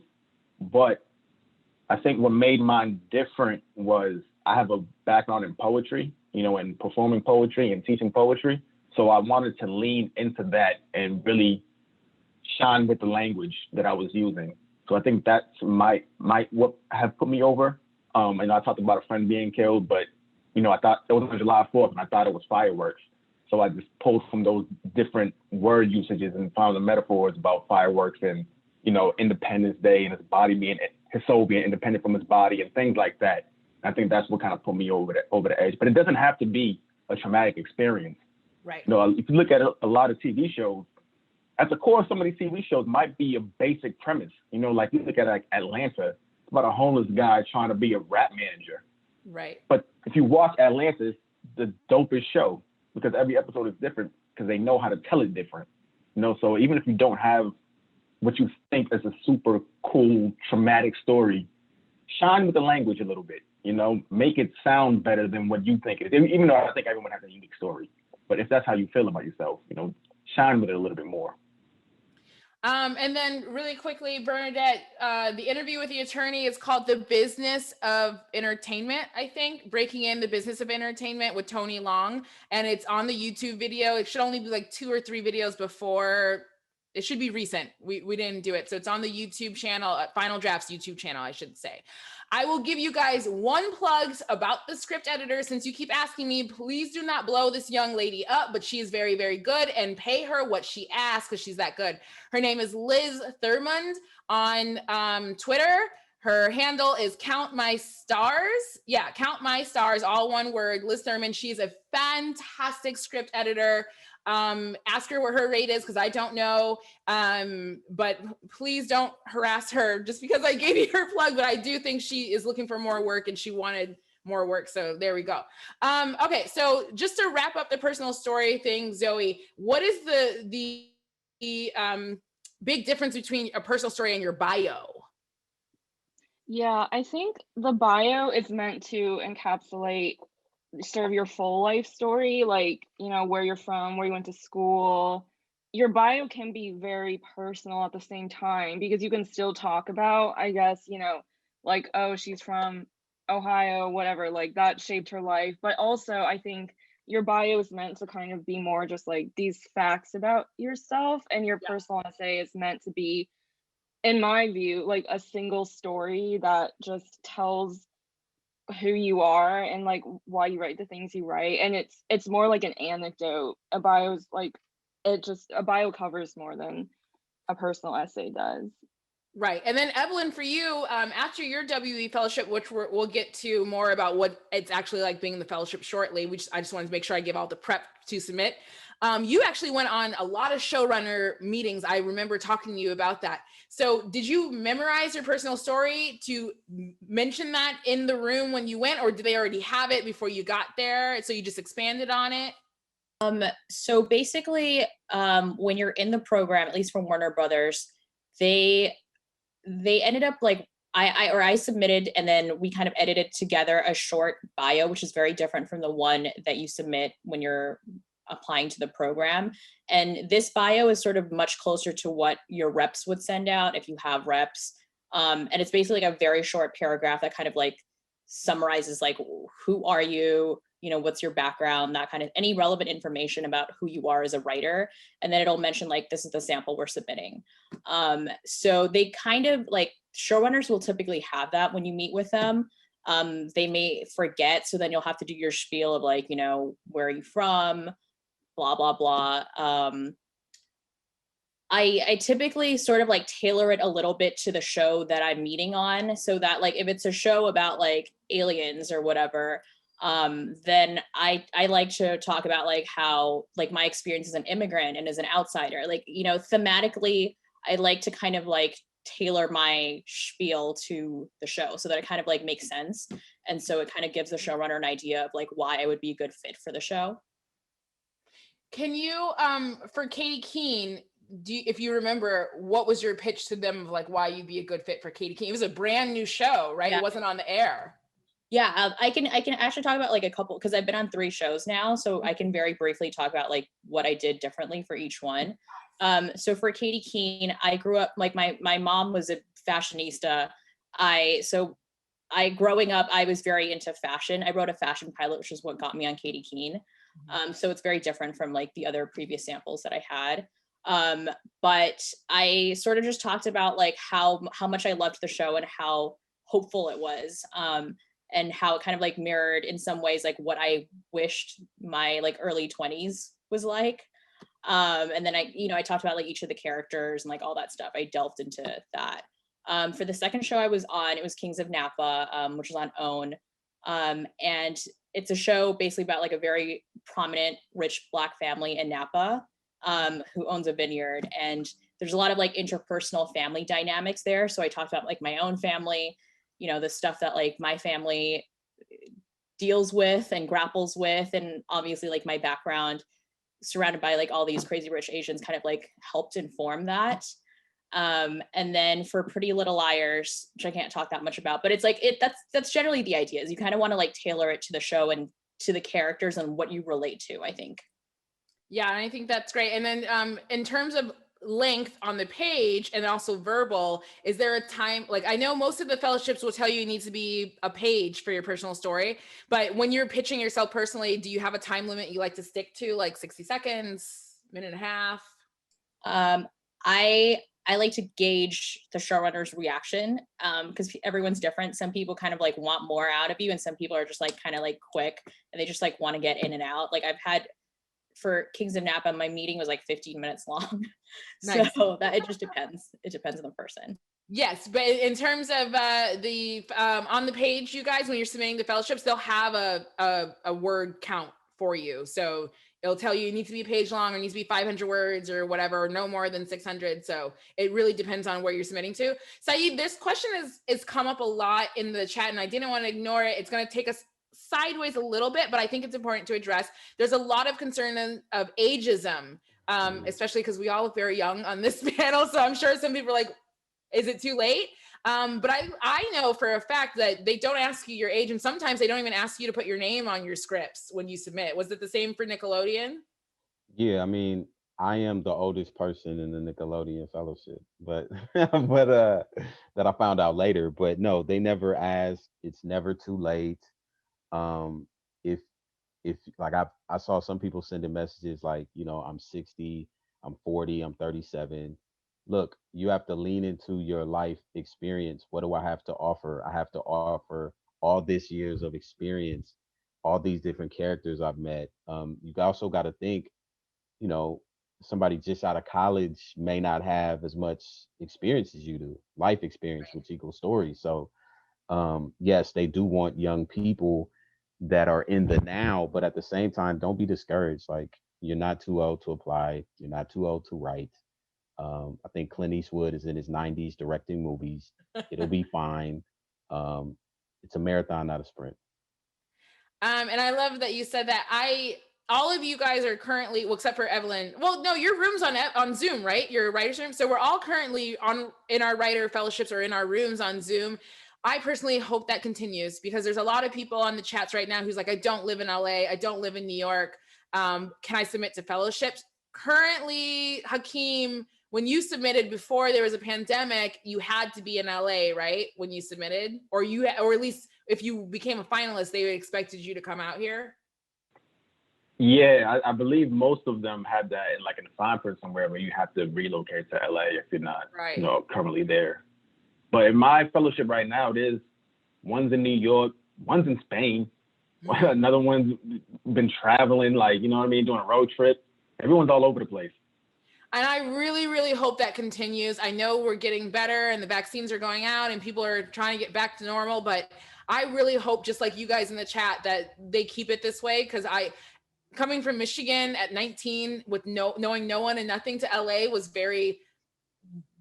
but I think what made mine different was I have a background in poetry, you know, and performing poetry and teaching poetry. So I wanted to lean into that and really shine with the language that I was using. So I think that's what have put me over. And I talked about a friend being killed, but you know, I thought it was on July 4th and I thought it was fireworks. So I just pulled from those different word usages and found the metaphors about fireworks and, Independence Day and his soul being independent from his body and things like that. I think that's what kind of put me over the edge. But it doesn't have to be a traumatic experience.
Right.
If you look at a lot of TV shows, at the core of some of these TV shows might be a basic premise. Like you look at like Atlanta, it's about a homeless guy trying to be a rap manager.
Right.
But if you watch Atlanta, it's the dopest show because every episode is different because they know how to tell it different. So even if you don't have what you think is a super cool, traumatic story, shine with the language a little bit, make it sound better than what you think it is. Even though I think everyone has a unique story. But if that's how you feel about yourself, shine with it a little bit more.
And then really quickly, Bernadette, the interview with the attorney is called The Business of Entertainment, I think, Breaking in the Business of Entertainment with Tony Long. And it's on the YouTube video. It should only be like 2 or 3 videos before. It should be recent. We didn't do it. So it's on the YouTube channel, Final Drafts YouTube channel, I should say. I will give you guys 1 plug about the script editor. Since you keep asking me, please do not blow this young lady up, but she is very, very good, and pay her what she asks because she's that good. Her name is Liz Thurmond on Twitter. Her handle is Count My Stars. Yeah, Count My Stars, all one word. Liz Thurmond. She's a fantastic script editor. Ask her what her rate is because I don't know. But please don't harass her just because I gave you her plug. But I do think she is looking for more work and she wanted more work. So there we go. Okay, so just to wrap up the personal story thing, Zoe, what is the big difference between a personal story and your bio?
Yeah, I think the bio is meant to encapsulate sort of your full life story, like, where you're from, where you went to school. Your bio can be very personal at the same time because you can still talk about, I guess, like, oh, she's from Ohio, whatever, like that shaped her life. But also, I think your bio is meant to kind of be more just like these facts about yourself, and your personal essay is meant to be, in my view, like a single story that just tells who you are and like why you write the things you write. And it's more like an anecdote. A bio covers more than a personal essay does.
Right. And then Evelyn, for you, after your WE fellowship, which we'll get to more about what it's actually like being in the fellowship shortly, I just wanted to make sure I give all the prep to submit. You actually went on a lot of showrunner meetings. I remember talking to you about that. So did you memorize your personal story to mention that in the room when you went, or did they already have it before you got there? So you just expanded on it?
So basically, when you're in the program, at least from Warner Brothers, they ended up like, I submitted, and then we kind of edited together a short bio, which is very different from the one that you submit when you're applying to the program. And this bio is sort of much closer to what your reps would send out if you have reps. And it's basically like a very short paragraph that kind of like summarizes like, who are you? What's your background, that kind of, any relevant information about who you are as a writer. And then it'll mention like, this is the sample we're submitting. So they kind of like, showrunners will typically have that when you meet with them. They may forget, so then you'll have to do your spiel of like, where are you from, blah, blah, blah. I typically sort of like tailor it a little bit to the show that I'm meeting on, so that like, if it's a show about like aliens or whatever, then I like to talk about like how like my experience as an immigrant and as an outsider, like, thematically, I like to kind of like tailor my spiel to the show so that it kind of like makes sense. And so it kind of gives the showrunner an idea of like why I would be a good fit for the show.
Can you, for Katy Keene, if you remember, what was your pitch to them of like why you'd be a good fit for Katy Keene? It was a brand new show, right?
Yeah.
It wasn't on the air.
Yeah, I can actually talk about like a couple, because I've been on 3 shows now, so I can very briefly talk about like what I did differently for each one. So for Katy Keene, I grew up like my mom was a fashionista. Growing up, I was very into fashion. I wrote a fashion pilot, which is what got me on Katy Keene. So it's very different from like the other previous samples that I had. But I sort of just talked about like how much I loved the show and how hopeful it was. And how it kind of like mirrored in some ways like what I wished my like early 20s was like. And then I talked about like each of the characters and like all that stuff. I delved into that. For the second show I was on, it was Kings of Napa, which is on OWN. And it's a show basically about like a very prominent rich Black family in Napa, who owns a vineyard. And there's a lot of like interpersonal family dynamics there. So I talked about like my own family, the stuff that like my family deals with and grapples with. And obviously like my background surrounded by like all these crazy rich Asians kind of like helped inform that. And then for Pretty Little Liars, which I can't talk that much about, but it's like that's generally the idea, is you kind of want to like tailor it to the show and to the characters and what you relate to, I think.
Yeah, and I think that's great. And then in terms of length on the page and also verbal, is there a time, like I know most of the fellowships will tell you it needs to be a page for your personal story, but when you're pitching yourself personally, do you have a time limit you like to stick to, like 60 seconds, minute and a half?
I like to gauge the showrunner's reaction, because everyone's different. Some people kind of like want more out of you, and some people are just like kind of like quick and they just like want to get in and out. Like I've had, for Kings of Napa, my meeting was like 15 minutes long.
Nice.
So that it just depends. It depends on the person.
Yes, but in terms of the on the page, you guys, when you're submitting the fellowships, they'll have a word count for you. So it'll tell you need to be a page long, or needs to be 500 words or whatever, or no more than 600. So it really depends on where you're submitting to. Saeed, this question is come up a lot in the chat, and I didn't want to ignore it. It's going to take us sideways a little bit, but I think it's important to address. There's a lot of concern of ageism, especially because we all look very young on this panel. So I'm sure some people are like, is it too late? But I know for a fact that they don't ask you your age, and sometimes they don't even ask you to put your name on your scripts when you submit. Was it the same for Nickelodeon?
Yeah, I mean, I am the oldest person in the Nickelodeon fellowship, but but that I found out later. But no, they never ask. It's never too late. Um, if like I saw some people sending messages like, I'm 60, I'm 40, I'm 37. Look, you have to lean into your life experience. What do I have to offer? I have to offer all this years of experience, all these different characters I've met. You also got to think, you know, somebody just out of college may not have as much experience as you do, life experience, which equals stories. So yes, they do want young people that are in the now, but at the same time, don't be discouraged. Like, you're not too old to apply. You're not too old to write. I think Clint Eastwood is in his 90s directing movies. It'll be fine. It's a marathon, not a sprint.
And I love that you said that. All of you guys are currently, well, except for Evelyn. Well, no, your room's on Zoom, right? Your writer's room. So we're all currently in our writer fellowships or in our rooms on Zoom. I personally hope that continues, because there's a lot of people on the chats right now who's like, I don't live in LA. I don't live in New York. Can I submit to fellowships? Currently, Hakeem, when you submitted before there was a pandemic, you had to be in LA, right? When you submitted, or at least if you became a finalist, they expected you to come out here.
Yeah, I believe most of them had that in like an assignment somewhere where you have to relocate to LA if you're not,
right,
currently there. But in my fellowship right now, one's in New York, one's in Spain, another one's been traveling, like, doing a road trip. Everyone's all over the place.
And I really, really hope that continues. I know we're getting better and the vaccines are going out and people are trying to get back to normal, but I really hope, just like you guys in the chat, that they keep it this way. Because coming from Michigan at 19 with knowing no one and nothing to LA was very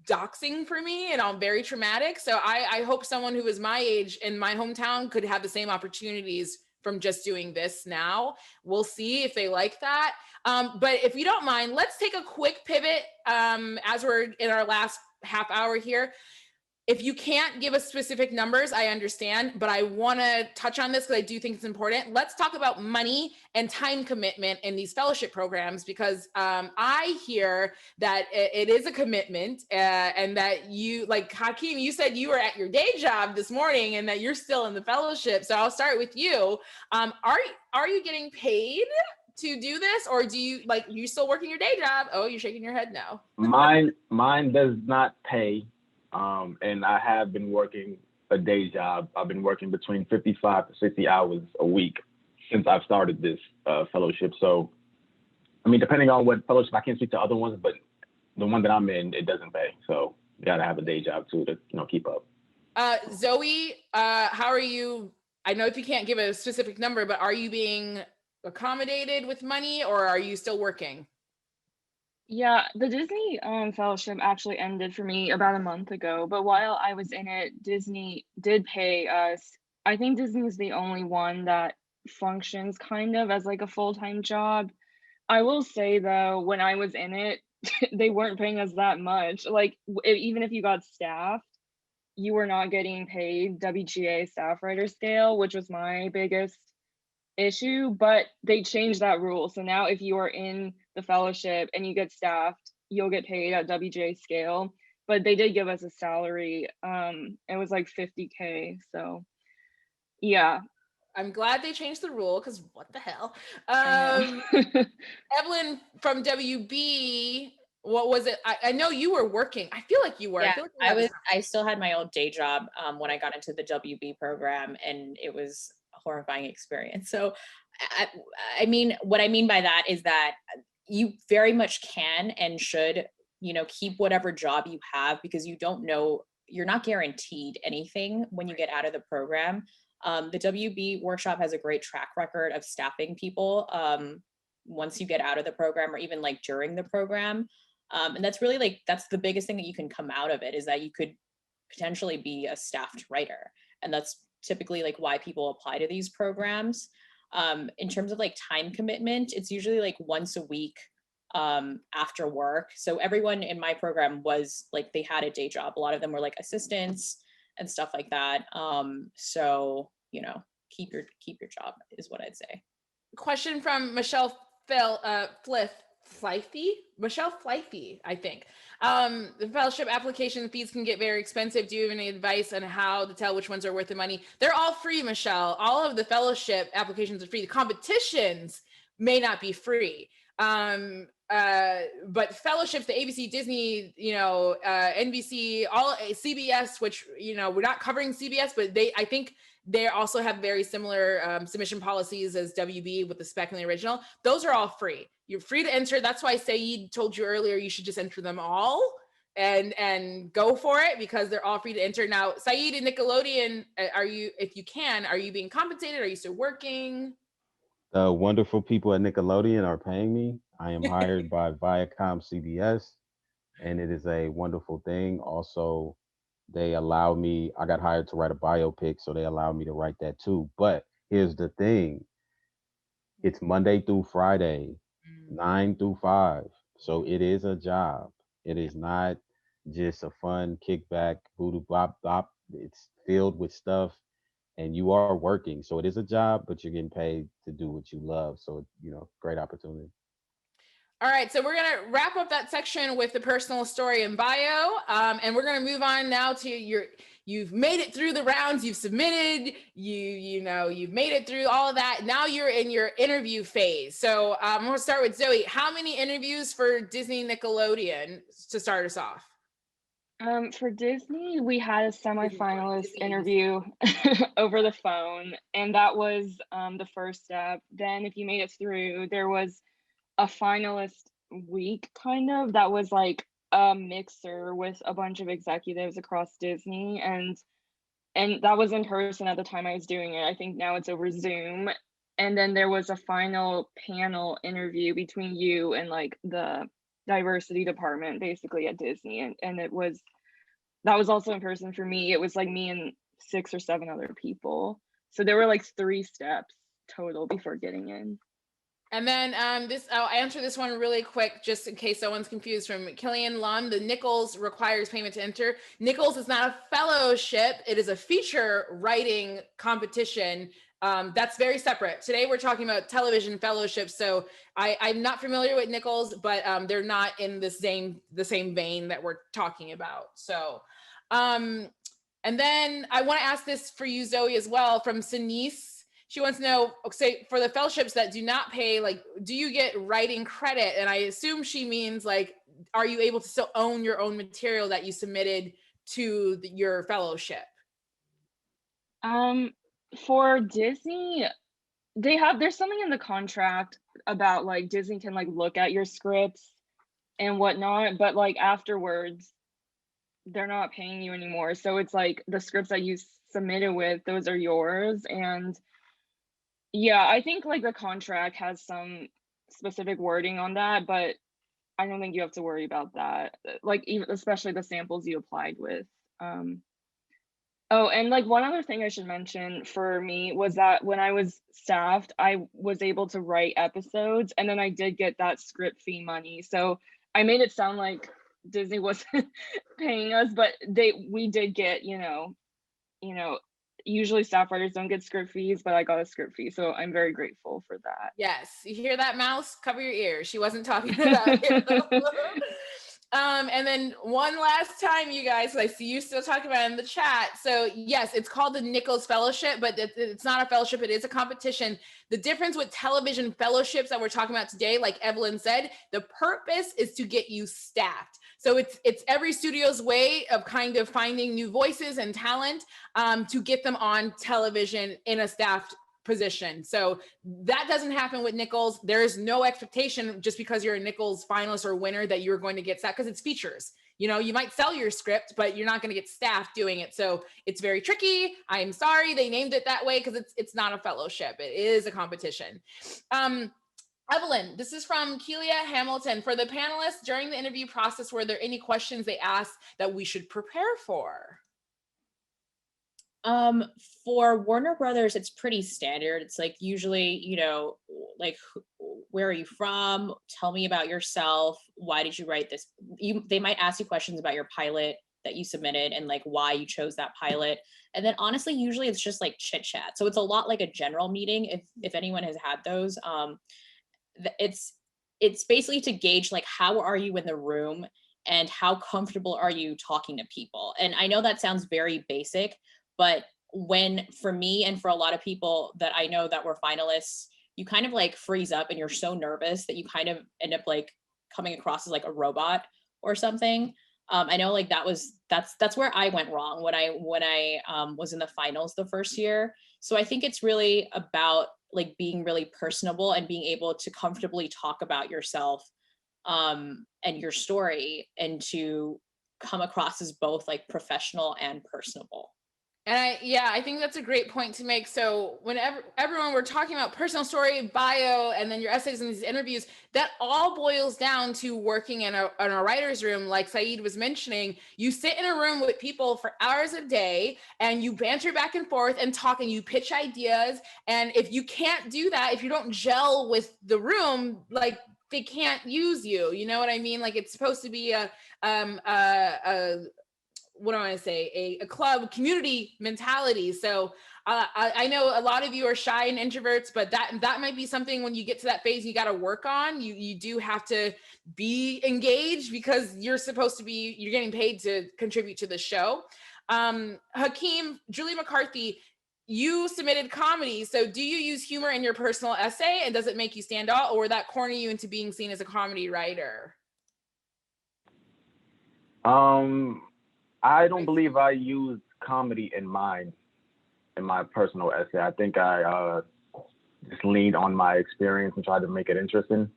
doxing for me and very traumatic. So I hope someone who is my age in my hometown could have the same opportunities from just doing this now. We'll see if they like that. But if you don't mind, let's take a quick pivot as we're in our last half hour here. If you can't give us specific numbers, I understand, but I want to touch on this because I do think it's important. Let's talk about money and time commitment in these fellowship programs, because I hear that it is a commitment and that you, like Hakeem, you said you were at your day job this morning and that you're still in the fellowship. So I'll start with you. Are you getting paid to do this, or do you still working your day job? Oh, you're shaking your head no.
Mine does not pay. And I have been working a day job. I've been working between 55 to 60 hours a week since I've started this fellowship. So I mean, depending on what fellowship, I can't speak to other ones, but the one that I'm in, it doesn't pay. So you gotta have a day job too to, keep up.
Zoe, how are you? I know if you can't give a specific number, but are you being accommodated with money or are you still working?
Yeah, the Disney fellowship actually ended for me about a month ago, but while I was in it, Disney did pay us. I think Disney is the only one that functions kind of as like a full-time job. I will say though, when I was in it, they weren't paying us that much. Like even if you got staffed, you were not getting paid WGA staff writer scale, which was my biggest issue, but they changed that rule. So now if you are in the fellowship and you get staffed, you'll get paid at WGA scale. But they did give us a salary. It was like 50K. So yeah.
I'm glad they changed the rule because what the hell?
I
Evelyn from WB, what was it? I know you were working. I feel like you were.
Yeah,
I feel like
I still had my old day job when I got into the WB program, and it was a horrifying experience. So, I mean, what I mean by that is that you very much can and should, keep whatever job you have, because you don't know, you're not guaranteed anything when you get out of the program. The WB workshop has a great track record of staffing people once you get out of the program or even like during the program. And that's really like, that's the biggest thing that you can come out of it, is that you could potentially be a staffed writer. And that's typically like why people apply to these programs. In terms of like time commitment, it's usually like once a week after work. So everyone in my program was like, they had a day job. A lot of them were like assistants and stuff like that. So, keep your job is what I'd say.
question from Michelle Michelle Flythy, I think. The fellowship application fees can get very expensive. Do you have any advice on how to tell which ones are worth the money? They're all free, Michelle. All of the fellowship applications are free. The competitions may not be free. But fellowships, the ABC, Disney, NBC, all CBS, which, we're not covering CBS, but I think they also have very similar submission policies as WB with the spec and the original. Those are all free. You're free to enter. That's why Saeed told you earlier, you should just enter them all and go for it, because they're all free to enter. Now, Saeed and Nickelodeon, if you can, are you being compensated? Are you still working?
The wonderful people at Nickelodeon are paying me. I am hired by Viacom CBS, and it is a wonderful thing. Also, they allow me, I got hired to write a biopic, so they allow me to write that too. But here's the thing. It's Monday through Friday, 9 through 5. So it is a job. It is not just a fun kickback, voodoo bop bop. It's filled with stuff, and you are working. So it is a job, but you're getting paid to do what you love. So, great opportunity.
All right, so we're gonna wrap up that section with the personal story and bio, and we're gonna move on now to you've made it through the rounds, you've submitted, you've made it through all of that. Now you're in your interview phase. So I'm gonna start with Zoe. How many interviews for Disney Nickelodeon to start us off?
For Disney, we had a semifinalist interview over the phone, and that was the first step. Then if you made it through, there was a finalist week, kind of, that was like a mixer with a bunch of executives across Disney, and that was in person at the time I was doing it. I think now it's over Zoom. And then there was a final panel interview between you and like the diversity department basically at Disney, and that was also in person for me. It was like me and 6 or 7 other people, so there were like 3 steps total before getting in.
And then I'll answer this one really quick, just in case someone's confused. From Killian Lund, the Nichols requires payment to enter. Nichols is not a fellowship. It is a feature writing competition. That's very separate. Today we're talking about television fellowships. So I'm not familiar with Nichols, but they're not in the same vein that we're talking about. So, and then I want to ask this for you, Zoe, as well, from Sinise. She wants to know, say, for the fellowships that do not pay, like, do you get writing credit? And I assume she means, like, are you able to still own your own material that you submitted to your fellowship?
For Disney, there's something in the contract about like Disney can like look at your scripts and whatnot, but like afterwards they're not paying you anymore. So it's like the scripts that you submitted with, those are yours. And yeah, I think like the contract has some specific wording on that, but I don't think you have to worry about that. Like even especially the samples you applied with. Oh, and like one other thing I should mention for me was that when I was staffed, I was able to write episodes, and then I did get that script fee money. So I made it sound like Disney wasn't paying us, but we did get, usually staff writers don't get script fees, but I got a script fee. So I'm very grateful for that.
Yes, you hear that, Mouse? Cover your ears. She wasn't talking about you. And then one last time, you guys, I see you still talking about it in the chat. So yes, it's called the Nichols Fellowship, but it's not a fellowship. It is a competition. The difference with television fellowships that we're talking about today, like Evelyn said, the purpose is to get you staffed. So it's every studio's way of kind of finding new voices and talent to get them on television in a staffed position. So that doesn't happen with Nichols. There is no expectation just because you're a Nichols finalist or winner that you're going to get staffed, because it's features. You know, you might sell your script, but you're not going to get staffed doing it. So it's very tricky. I'm sorry they named it that way because it's not a fellowship. It is a competition. Evelyn, this is from Kelia Hamilton. For the panelists during the interview process, were there any questions they asked that we should prepare for?
For Warner Brothers, it's pretty standard. It's like usually, like, where are you from? Tell me about yourself. Why did you write this? They might ask you questions about your pilot that you submitted and like why you chose that pilot. And then honestly, usually it's just like chit chat. So it's a lot like a general meeting. If anyone has had those, it's basically to gauge like how are you in the room and how comfortable are you talking to people. And I know that sounds very basic, but for me and for a lot of people that I know that were finalists, you kind of like freeze up and you're so nervous that you kind of end up like coming across as like a robot or something. I know like that's where I went wrong when I was in the finals the first year. So I think it's really about like being really personable and being able to comfortably talk about yourself and your story, and to come across as both like professional and personable.
And I think that's a great point to make. So whenever everyone we're talking about personal story, bio, and then your essays and these interviews, that all boils down to working in a writer's room. Like Saeed was mentioning, you sit in a room with people for hours a day and you banter back and forth and talk and you pitch ideas. And if you can't do that, if you don't gel with the room, like they can't use you. You know what I mean? Like it's supposed to be what do I want to say, a club community mentality. So I know a lot of you are shy and introverts, but that might be something when you get to that phase you got to work on. You do have to be engaged because you're getting paid to contribute to the show. Hakeem, Julie McCarthy, you submitted comedy. So do you use humor in your personal essay, and does it make you stand out, or that corner you into being seen as a comedy writer?
I don't believe I used comedy in my personal essay. I think I just leaned on my experience and tried to make it interesting.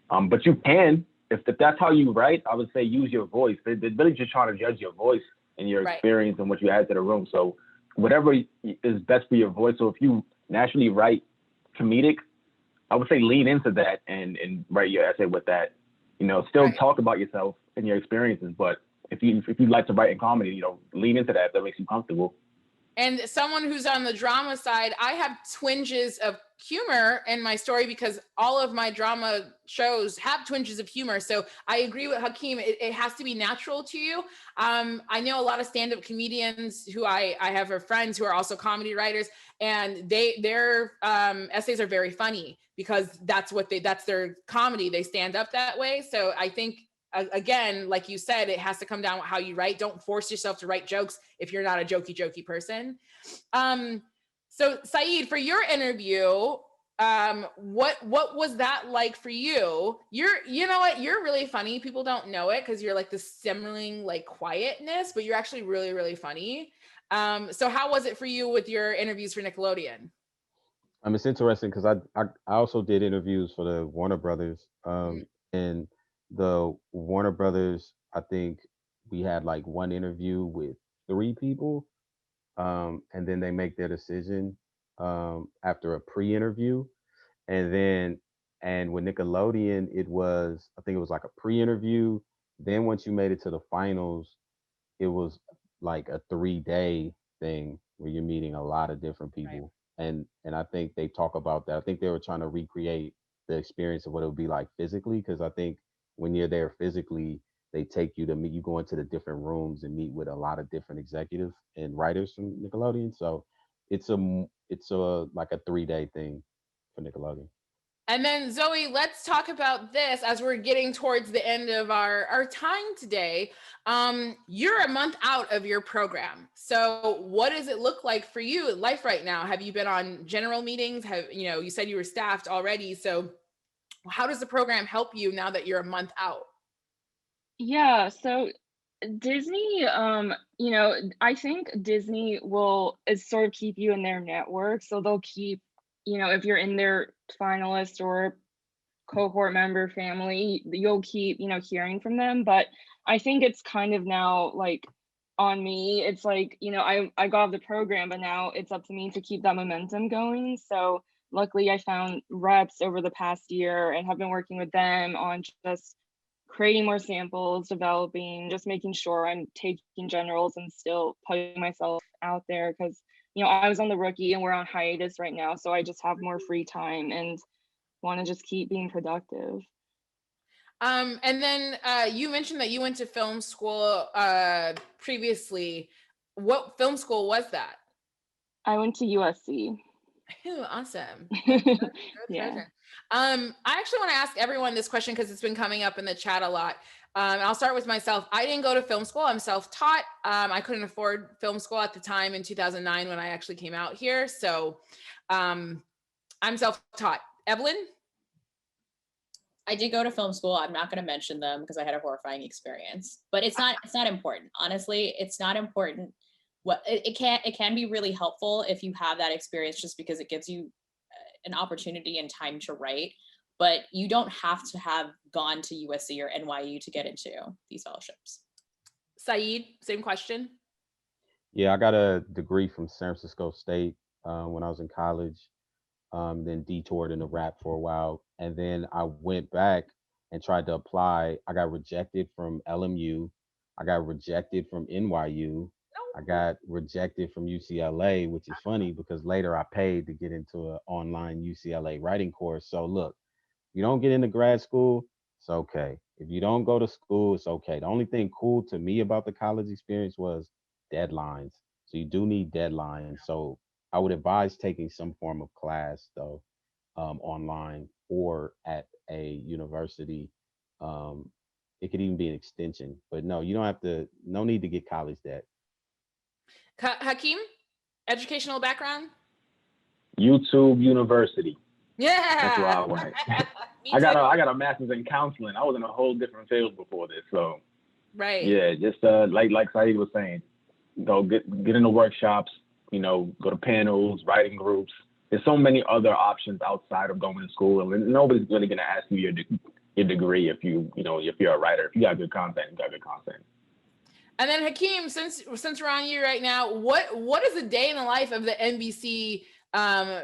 But you can, if that's how you write, I would say use your voice. They're really just trying to judge your voice and your experience and what you add to the room. So whatever is best for your voice. So if you naturally write comedic, I would say lean into that and write your essay with that. Still talk about yourself and your experiences, but if you like to write in comedy, lean into that if that makes you comfortable.
And someone who's on the drama side, I have twinges of humor in my story because all of my drama shows have twinges of humor. So I agree with Hakeem. It has to be natural to you. I know a lot of stand-up comedians who I have friends who are also comedy writers, and their essays are very funny because that's their comedy. They stand up that way. So I think, again, like you said, it has to come down with how you write. Don't force yourself to write jokes if you're not a jokey person. So Saeed, for your interview, what was that like for you? You know what? You're really funny. People don't know it because you're like this simmering like quietness, but you're actually really, really funny. So how was it for you with your interviews for Nickelodeon?
It's interesting because I also did interviews for the Warner Brothers. And the Warner Brothers, I think we had like one interview with 3 people. And then they make their decision after a pre-interview. And then and with Nickelodeon, I think it was like a pre-interview. Then once you made it to the finals, it was like a 3-day thing where you're meeting a lot of different people. And I think they talk about that. I think they were trying to recreate the experience of what it would be like physically, because I think when you're there physically, they take you to meet, you go into the different rooms and meet with a lot of different executives and writers from Nickelodeon. So it's a like a 3-day thing for Nickelodeon.
And then Zoe, let's talk about this as we're getting towards the end of our time today. You're a month out of your program. So what does it look like for you in life right now? Have you been on general meetings? You said you were staffed already. So how does the program help you now that you're a month out?
Yeah, so Disney, I think Disney will is sort of keep you in their network. So they'll keep, if you're in their finalist or cohort member family, you'll keep, hearing from them. But I think it's kind of now like on me. It's like, I got the program, but now it's up to me to keep that momentum going. So luckily I found reps over the past year and have been working with them on just creating more samples, developing, just making sure I'm taking generals and still putting myself out there, because I was on the rookie and we're on hiatus right now, so I just have more free time and want to just keep being productive.
And then you mentioned that you went to film school previously. What film school was that?
I went to USC.
Ooh, awesome.
Yeah.
I actually want to ask everyone this question because it's been coming up in the chat a lot. I'll start with myself. I didn't go to film school. I'm self-taught. I couldn't afford film school at the time in 2009 when I actually came out here. So I'm self-taught. Evelyn?
I did go to film school. I'm not going to mention them because I had a horrifying experience, but it's not important. Honestly, it's not important. It can be really helpful if you have that experience, just because it gives you an opportunity and time to write, but you don't have to have gone to USC or NYU to get into these fellowships.
Saeed, same question.
Yeah, I got a degree from San Francisco State when I was in college, then detoured into rap for a while. And then I went back and tried to apply. I got rejected from LMU. I got rejected from NYU. I got rejected from UCLA, which is funny because later I paid to get into an online UCLA writing course. So look, you don't get into grad school, it's okay. If you don't go to school, it's okay. The only thing cool to me about the college experience was deadlines. So you do need deadlines. So I would advise taking some form of class though, online or at a university. It could even be an extension, but no, you don't have to, no need to get college debt.
Hakeem, educational background?
YouTube University.
Yeah.
That's where I went. I got a master's in counseling. I was in a whole different field before this. So
right.
Yeah, just like Saeed was saying, go get into workshops, go to panels, writing groups. There's so many other options outside of going to school, and nobody's really gonna ask you your degree if you're a writer. If you got good content, you got good content.
And then Hakeem, since we're on you right now, what does a day in the life of the NBC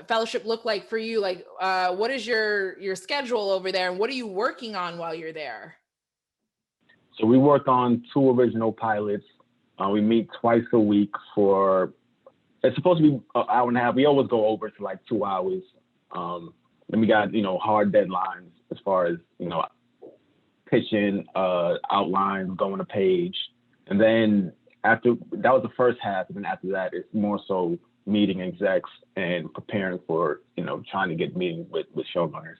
fellowship look like for you? Like, what is your schedule over there, and what are you working on while you're there?
So we work on 2 original pilots. We meet twice a week it's supposed to be an hour and a half. We always go over to like 2 hours. Then we got, hard deadlines as far as, pitching, outlines, going to page. And then that was the first half. And then after that, it's more so meeting execs and preparing for, trying to get meetings with showrunners.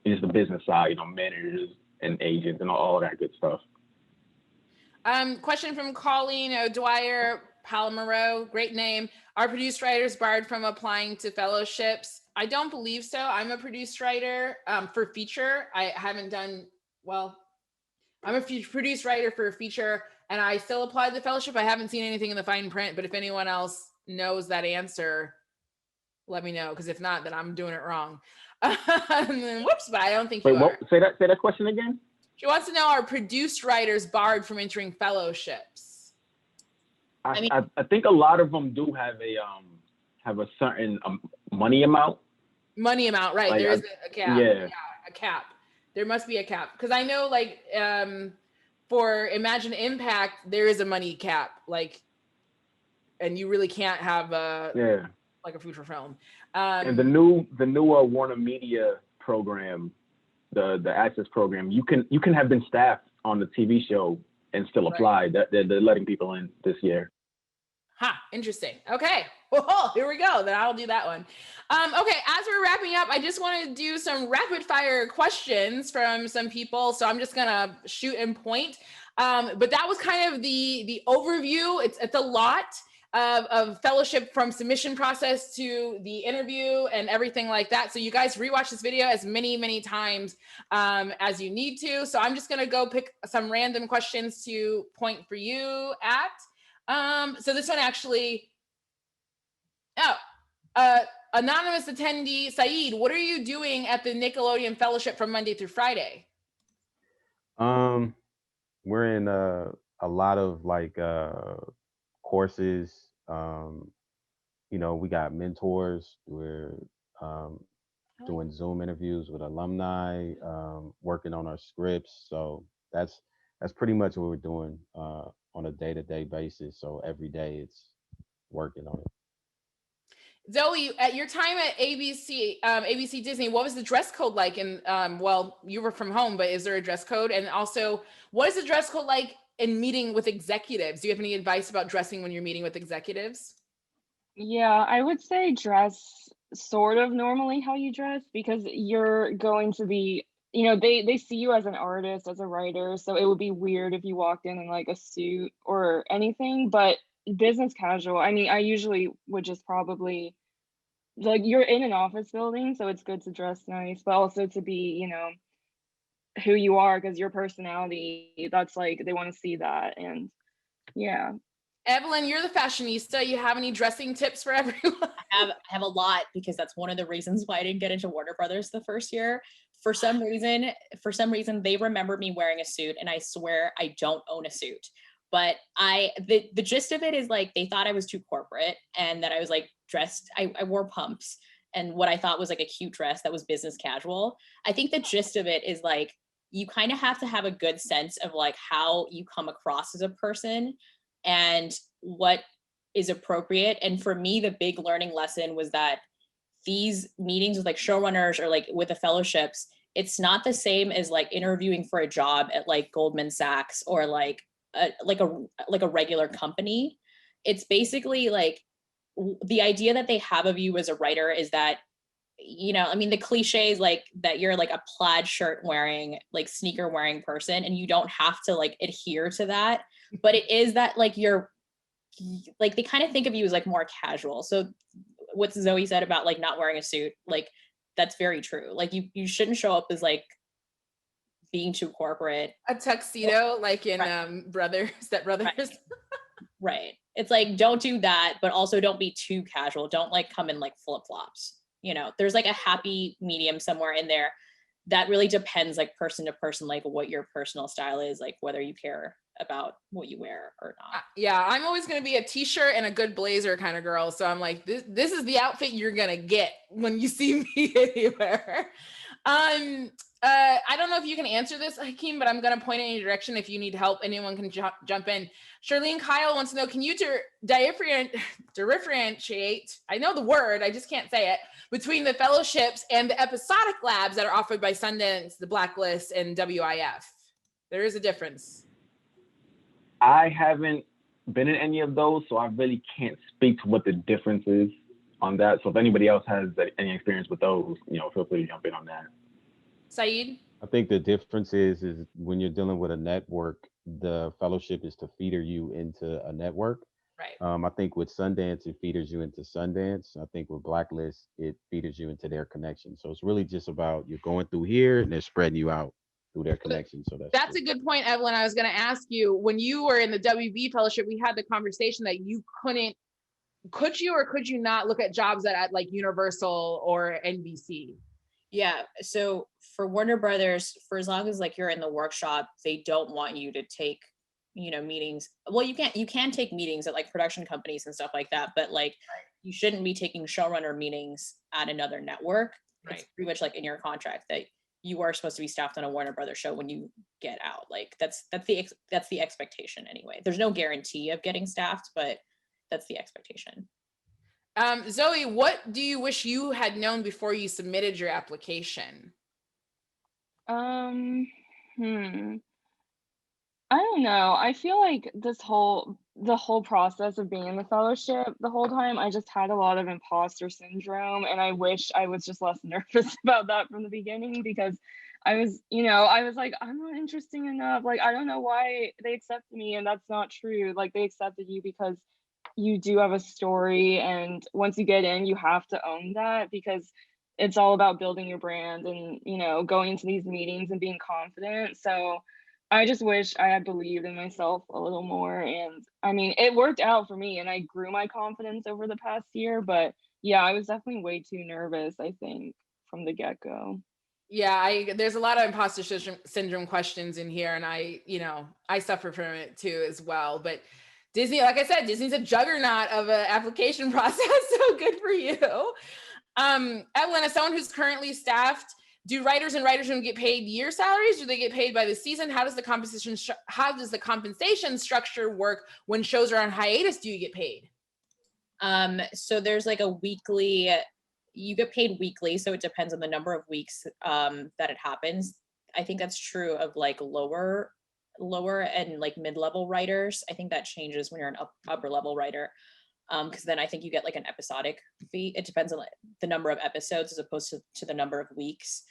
It's the business side, managers and agents and all that good stuff.
Question from Colleen O'Dwyer Palomero, great name. Are produced writers barred from applying to fellowships? I don't believe so. I'm a produced writer for feature. I haven't done, I'm a produced writer for a feature, and I still applied the fellowship. I haven't seen anything in the fine print, but if anyone else knows that answer, let me know, because if not, then I'm doing it wrong. And then, whoops, but I don't think
Wait,
you are.
say that question again.
She wants to know, are produced writers barred from entering fellowships?
I think a lot of them do have a certain money amount.
Money amount, right?
Like,
There is a cap.
yeah.
A cap. There must be a cap, because I know, like, for Imagine Impact, there is a money cap, like, and you really can't have like a feature film.
And the newer Warner Media program, the Access program, you can have been staffed on the TV show and still apply. That they're letting people in this year.
Interesting. Okay. Well, here we go. Then I'll do that one. Okay. As we're wrapping up, I just want to do some rapid fire questions from some people. So I'm just gonna shoot and point. But that was kind of the overview. It's a lot of fellowship, from submission process to the interview and everything like that. So you guys rewatch this video as many times as you need to. So I'm just gonna go pick some random questions to point for you at. So this one actually, anonymous attendee Saeed, what are you doing at the Nickelodeon Fellowship from Monday through Friday?
We're in a lot of like courses. We got mentors. We're doing Zoom interviews with alumni, working on our scripts. So that's pretty much what we're doing on a day-to-day basis. So every day it's working on it.
Zoe, at your time at ABC Disney, what was the dress code like? And well, you were from home, but is there a dress code? And also, what is the dress code like in meeting with executives? Do you have any advice about dressing when you're meeting with executives?
Yeah, I would say dress sort of normally how you dress, because you're going to be, they see you as an artist, as a writer, so it would be weird if you walked in like a suit or anything. But business casual, I mean, I usually would just probably, like, you're in an office building, so it's good to dress nice, but also to be, who you are, because your personality, that's like, they want to see that. And yeah.
Evelyn, you're the fashionista. You have any dressing tips for everyone?
I have a lot, because that's one of the reasons why I didn't get into Warner Brothers the first year. For some reason, they remember me wearing a suit, and I swear I don't own a suit. But the gist of it is, like, they thought I was too corporate, and that I was like dressed. I wore pumps and what I thought was like a cute dress that was business casual. I think the gist of it is, like, you kind of have to have a good sense of like how you come across as a person and what is appropriate. And for me, the big learning lesson was that these meetings with like showrunners or like with the fellowships, it's not the same as like interviewing for a job at like Goldman Sachs or like a regular company. It's basically like the idea that they have of you as a writer is that, I mean, the cliches like that you're like a plaid shirt wearing, like sneaker wearing person, and you don't have to like adhere to that. But it is that like you're like, they kind of think of you as like more casual. So what Zoe said about like not wearing a suit, like that's very true. Like you shouldn't show up as like being too corporate.
A tuxedo, like in Step Brothers.
Right. Right. It's like, don't do that, but also don't be too casual. Don't like come in like flip-flops. There's like a happy medium somewhere in there. That really depends like person to person, like what your personal style is, like whether you care about what you wear or not.
Yeah, I'm always going to be a t-shirt and a good blazer kind of girl. So I'm like, this is the outfit you're going to get when you see me anywhere. I don't know if you can answer this, Hakeem, but I'm going to point in your direction. If you need help, anyone can jump in. Charlene Kyle wants to know, can you differentiate, I know the word, I just can't say it, between the fellowships and the episodic labs that are offered by Sundance, The Blacklist, and WIF? There is a difference.
I haven't been in any of those, so I really can't speak to what the difference is on that. So if anybody else has any experience with those, feel free to jump in on that.
Saeed?
I think the difference is when you're dealing with a network, the fellowship is to feeder you into a network.
Right.
I think with Sundance, it feeders you into Sundance. I think with Blacklist, it feeders you into their connection. So it's really just about you're going through here and they're spreading you out through their connection. So that's
a good point, Evelyn. I was going to ask you, when you were in the WB fellowship, we had the conversation that you couldn't could you or could you not look at jobs at like Universal or NBC?
Yeah. So for Warner Brothers, for as long as like you're in the workshop, they don't want you to take, meetings. Well, you can take meetings at like production companies and stuff like that, but like you shouldn't be taking showrunner meetings at another network. It's pretty much like in your contract that you are supposed to be staffed on a Warner Brothers show when you get out. Like that's the expectation anyway. There's no guarantee of getting staffed, but that's the expectation.
Zoe, what do you wish you had known before you submitted your application?
I don't know. I feel like the whole process of being in the fellowship the whole time, I just had a lot of imposter syndrome, and I wish I was just less nervous about that from the beginning, because I was like, I'm not interesting enough. Like, I don't know why they accepted me, and that's not true. Like, they accepted you because you do have a story, and once you get in, you have to own that, because it's all about building your brand and, going into these meetings and being confident. So I just wish I had believed in myself a little more. And I mean, it worked out for me and I grew my confidence over the past year, but yeah, I was definitely way too nervous, I think, from the get-go.
Yeah, there's a lot of imposter syndrome questions in here, and I suffer from it too as well. But Disney, like I said, Disney's a juggernaut of an application process, so good for you. Evelyn, as someone who's currently staffed, do writers and writers room get paid year salaries? Do they get paid by the season? How does the compensation structure work when shows are on hiatus? Do you get paid?
So there's like you get paid weekly, so it depends on the number of weeks that it happens. I think that's true of like lower and like mid-level writers. I think that changes when you're an upper level writer, because then I think you get like an episodic fee. It depends on the number of episodes as opposed to the number of weeks.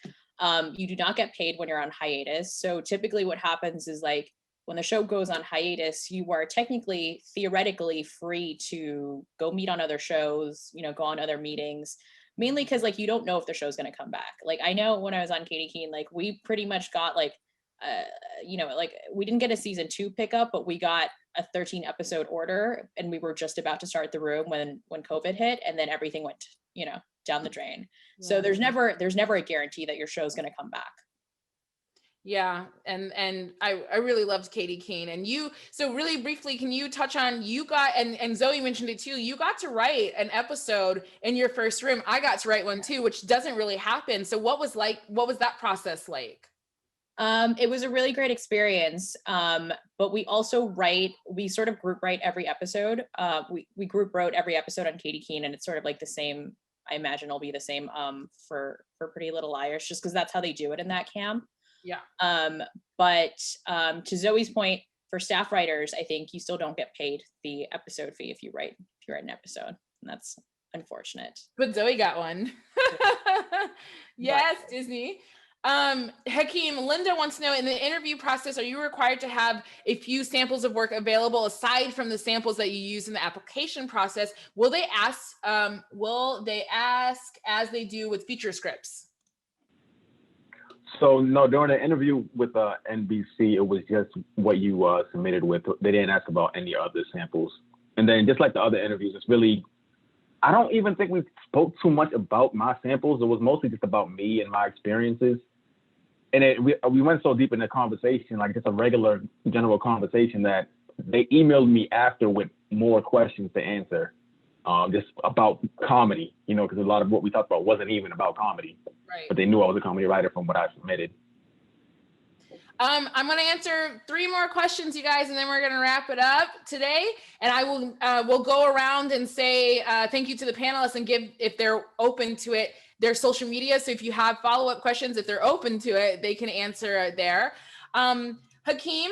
You do not get paid when you're on hiatus. So typically what happens is, like, when the show goes on hiatus, you are theoretically free to go meet on other shows, go on other meetings, mainly because like you don't know if the show's going to come back. Like, I know when I was on Katie Keene, like we pretty much got like like we didn't get a season 2 pickup, but we got a 13 episode order, and we were just about to start the room when COVID hit, and then everything went down the drain. Yeah. So there's never a guarantee that your show is going to come back.
Yeah, and I really loved Katie Keene. And so really briefly, can you touch on, you got, and Zoe mentioned it too, you got to write an episode in your first room. I got to write one too, which doesn't really happen. So what was that process like?
It was a really great experience. But we also we sort of group write every episode. We group wrote every episode on Katie Keene, and it's sort of like the same. I imagine it'll be the same for Pretty Little Liars, just because that's how they do it in that camp.
Yeah.
But to Zoe's point, for staff writers, I think you still don't get paid the episode fee if you write an episode, and that's unfortunate.
But Zoe got one. Yes, Disney. Hakeem, Linda wants to know, in the interview process, are you required to have a few samples of work available aside from the samples that you use in the application process? Will they ask as they do with feature scripts?
So no, during the interview with NBC, it was just what you submitted with. They didn't ask about any other samples. And then just like the other interviews, it's really, I don't even think we spoke too much about my samples. It was mostly just about me and my experiences. And we went so deep in the conversation, like just a regular general conversation, that they emailed me after with more questions to answer, just about comedy, because a lot of what we talked about wasn't even about comedy. Right. But they knew I was a comedy writer from what I submitted.
I'm going to answer 3 more questions, you guys, and then we're going to wrap it up today. And I will we'll go around and say thank you to the panelists and give, if they're open to it, their social media. So if you have follow-up questions, if they're open to it, they can answer there. Hakeem,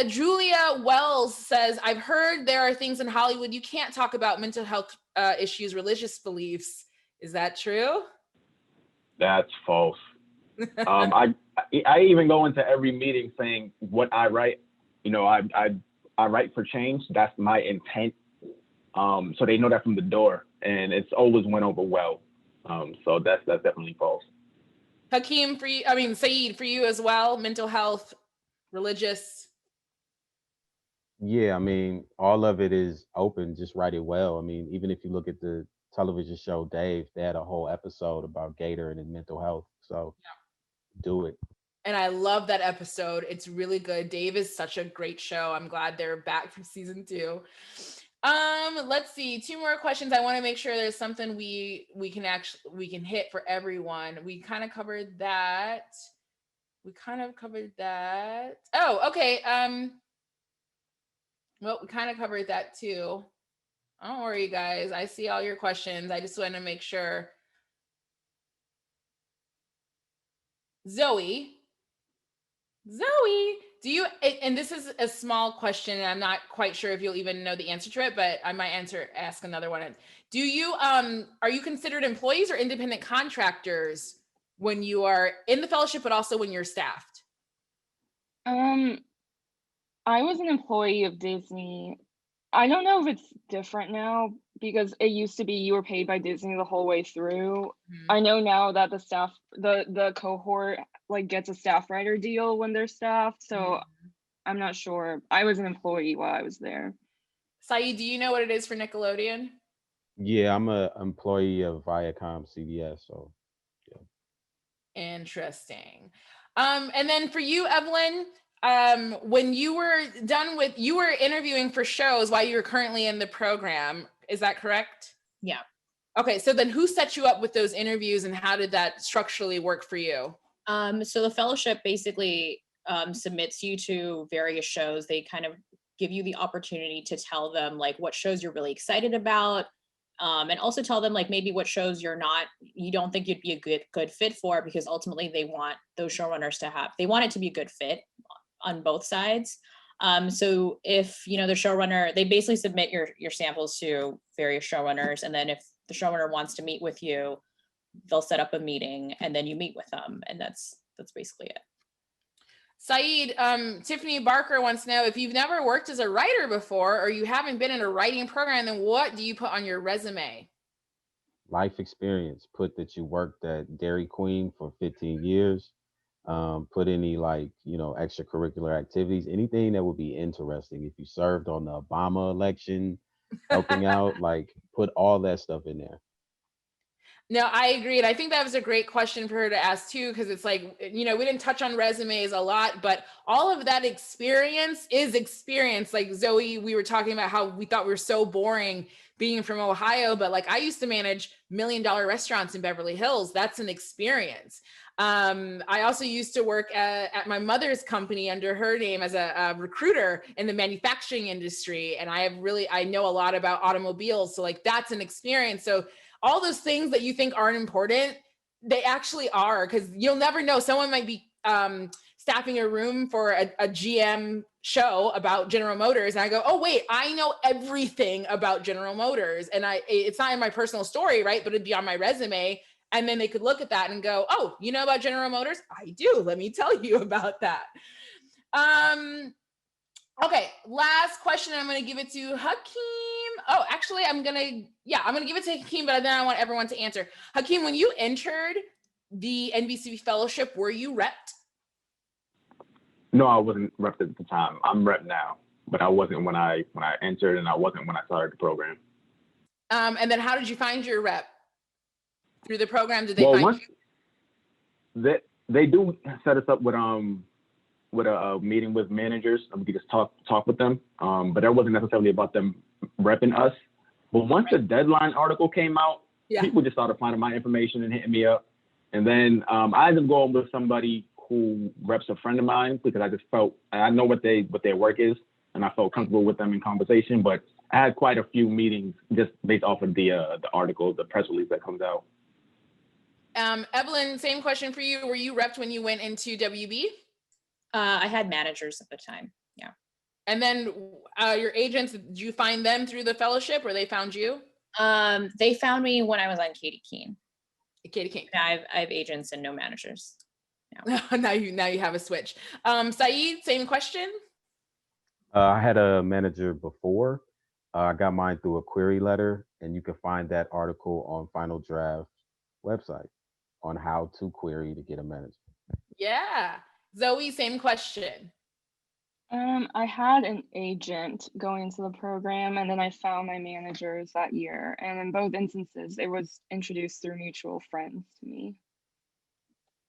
Julia Wells says, I've heard there are things in Hollywood you can't talk about: mental health issues, religious beliefs. Is that true?
That's false. I even go into every meeting saying what I write. I write for change. That's my intent. So they know that from the door, and it's always went over well. So that's definitely false.
Hakeem, Saeed, for you as well, mental health, religious.
Yeah, I mean, all of it is open. Just write it well. I mean, even if you look at the television show Dave, they had a whole episode about Gator and his mental health. So do it.
And I love that episode. It's really good. Dave is such a great show. I'm glad they're back for season 2. Let's see. 2 more questions. I want to make sure there's something we can hit for everyone. We kind of covered that. Oh, okay. Well, we kind of covered that too. Don't worry, guys. I see all your questions. I just want to make sure. Zoe, do you, and this is a small question, and I'm not quite sure if you'll even know the answer to it, but I might ask another one. Do you, are you considered employees or independent contractors when you are in the fellowship, but also when you're staffed?
I was an employee of Disney. I don't know if it's different now because it used to be you were paid by Disney the whole way through. I know now that the staff, the cohort like gets a staff writer deal when they're staffed. So I'm not sure. I was an employee while I was there.
Saeed, do you know what it is for Nickelodeon?
Yeah, I'm a employee of Viacom CBS. So
interesting. And then for you, Evelyn, when you were interviewing for shows while you were currently in the program, is that correct?
Yeah.
Okay, so then who set you up with those interviews and how did that structurally work for you?
So the fellowship basically submits you to various shows. They kind of give you the opportunity to tell them like what shows you're really excited about, and also tell them like maybe what shows you don't think you'd be a good fit for, because ultimately they want those showrunners they want it to be a good fit on both sides. So if the showrunner, they basically submit your samples to various showrunners, and then if the showrunner wants to meet with you, they'll set up a meeting and then you meet with them, and that's basically it.
Saeed, Tiffany Barker wants to know if you've never worked as a writer before or you haven't been in a writing program, then what do you put on your resume?
Life experience. Put that you worked at Dairy Queen for 15 years. Put any extracurricular activities, anything that would be interesting. If you served on the Obama election, helping out, put all that stuff in there.
No, I agree. And I think that was a great question for her to ask too, because it's like, we didn't touch on resumes a lot, but all of that experience is experience. Like Zoe, we were talking about how we thought we were so boring being from Ohio, but like I used to manage $1 million restaurants in Beverly Hills. That's an experience. I also used to work at my mother's company under her name as a recruiter in the manufacturing industry. And I know a lot about automobiles. So like, that's an experience. So all those things that you think aren't important, they actually are, because you'll never know. Someone might be staffing a room for a GM show about General Motors. And I go, oh, wait, I know everything about General Motors. And it's not in my personal story, right? But it'd be on my resume. And then they could look at that and go, oh, you know about General Motors? I do. Let me tell you about that. Okay, last question. I'm going to give it to Hakeem. Oh, actually, I'm going to give it to Hakeem, but then I want everyone to answer. Hakeem, when you entered the NBC Fellowship, were you repped?
No, I wasn't repped at the time. I'm repped now, but I wasn't when I entered, and I wasn't when I started the program.
And then how did you find your rep? Through the program, did they find you?
They do set us up with a meeting with managers, and we could just talk with them. But that wasn't necessarily about them repping us. But once the deadline article came out, people just started finding my information and hitting me up. And then I ended up going with somebody who reps a friend of mine, because I just felt, I know what their work is, and I felt comfortable with them in conversation. But I had quite a few meetings just based off of the article, the press release that comes out.
Evelyn, same question for you. Were you repped when you went into WB?
I had managers at the time. Yeah.
And then your agents, did you find them through the fellowship, or they found you?
They found me when I was on Katie Keene.
Katie Keene.
I have agents and no managers.
Yeah. now you have a switch. Saeed, same question.
I had a manager before. I got mine through a query letter, and you can find that article on Final Draft website on how to query to get a manager.
Yeah. Zoe, same question.
I had an agent going into the program, and then I found my managers that year. And in both instances, it was introduced through mutual friends to me.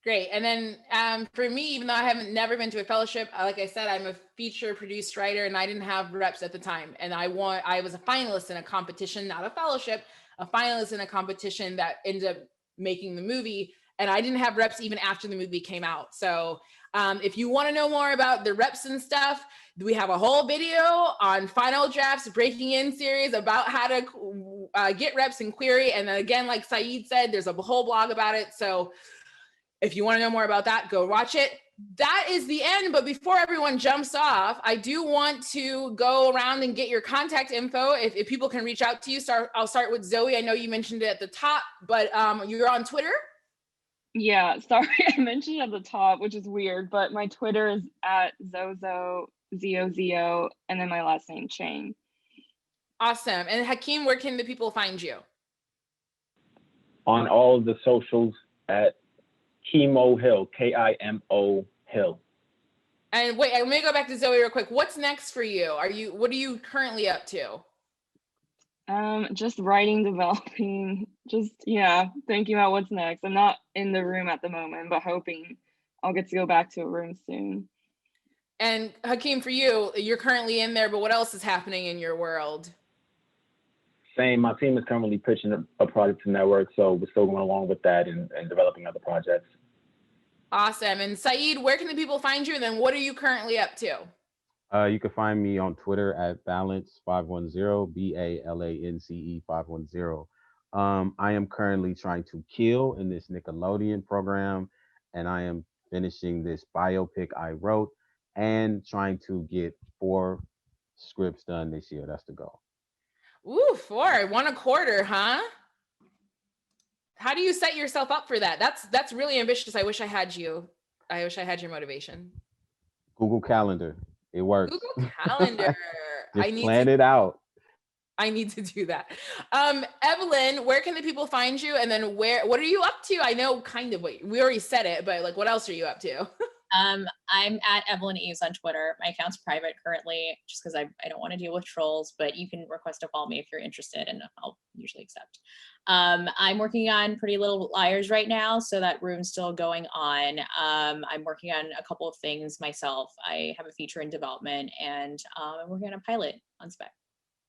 Great. And then for me, even though I haven't never been to a fellowship, like I said, I'm a feature produced writer and I didn't have reps at the time. And I was a finalist in a competition, not a fellowship, a finalist in a competition that ended up making the movie. And I didn't have reps even after the movie came out. So if you want to know more about the reps and stuff, we have a whole video on Final Draft's Breaking In series about how to get reps in Query. And then again, like Saeed said, there's a whole blog about it. So if you want to know more about that, go watch it. That is the end. But before everyone jumps off, I do want to go around and get your contact info. If people can reach out to you, I'll start with Zoe. I know you mentioned it at the top, but you're on Twitter?
Yeah, sorry, I mentioned it at the top, which is weird, but my Twitter is at Zozo, Z-O-Z-O, and then my last name, Chang.
Awesome. And Hakeem, where can the people find you?
On all the socials at Kimo Hill, K-I-M-O Hill.
And wait, let me go back to Zoe real quick. What's next for you? What are you currently up to?
Just writing, developing, just, thinking about what's next. I'm not in the room at the moment, but hoping I'll get to go back to a room soon.
And Hakeem, for you, you're currently in there, but what else is happening in your world?
Same, my team is currently pitching a project to network, so we're still going along with that and developing other projects.
Awesome. And Saeed, where can the people find you? And then what are you currently up to?
You can find me on Twitter at Balance510, B-A-L-A-N-C-E 510. I am currently trying to kill in this Nickelodeon program, and I am finishing this biopic I wrote and trying to get 4 scripts done this year. That's the goal.
Ooh, 4, 1 a quarter, huh? How do you set yourself up for that? That's really ambitious. I wish I had you. I wish I had your motivation.
Google Calendar. It works.
Google Calendar.
Just plan it out.
I need to do that. Evelyn, where can the people find you? And then what are you up to? I know kind of what we already said it, but like, what else are you up to?
I'm at Evelyn Eves on Twitter. My account's private currently, just because I don't want to deal with trolls, but you can request to follow me if you're interested, and I'll usually accept. I'm working on Pretty Little Liars right now, so that room's still going on. I'm working on a couple of things myself. I have a feature in development, and I'm working on a pilot on spec.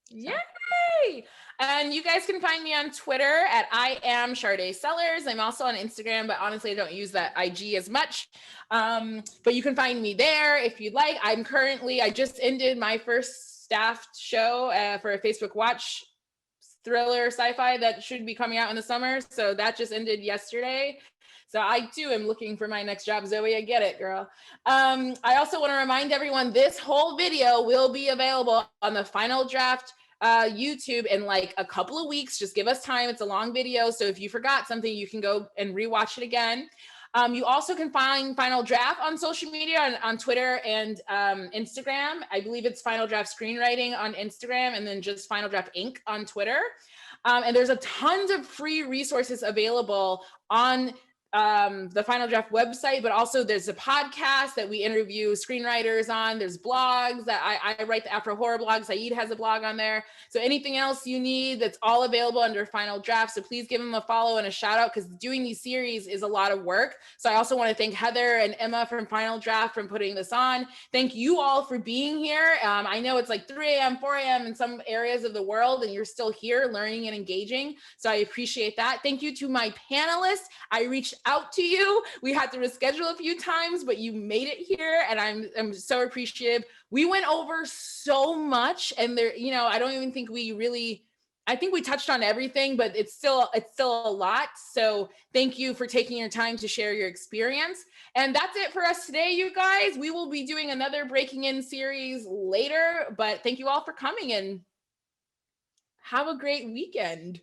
Yay! And you guys can find me on Twitter at I am Sharday Sellers. I'm also on Instagram, but honestly, I don't use that IG as much. But you can find me there if you'd like. I just ended my first staffed show for a Facebook Watch thriller sci-fi that should be coming out in the summer. So that just ended yesterday. So I too am looking for my next job. Zoe, I get it, girl. I also want to remind everyone this whole video will be available on the Final Draft YouTube in like a couple of weeks. Just give us time. It's a long video. So if you forgot something, you can go and rewatch it again. You also can find Final Draft on social media, on Twitter and Instagram. I believe it's Final Draft Screenwriting on Instagram, and then just Final Draft Inc. on Twitter. And there's a tons of free resources available on the Final Draft website, but also there's a podcast that we interview screenwriters on. There's blogs that I write, the Afro Horror blog. Saeed has a blog on there. So anything else you need, that's all available under Final Draft. So please give them a follow and a shout out, because doing these series is a lot of work. So I also want to thank Heather and Emma from Final Draft for putting this on. Thank you all for being here. I know it's like 3 a.m., 4 a.m. in some areas of the world, and you're still here learning and engaging. So I appreciate that. Thank you to my panelists. I reached out to you. We had to reschedule a few times, but you made it here, and I'm so appreciative. We went over so much, and there, I don't even think I think we touched on everything, but it's still a lot. So thank you for taking your time to share your experience. And that's it for us today, you guys. We will be doing another Breaking In series later, but thank you all for coming, and have a great weekend.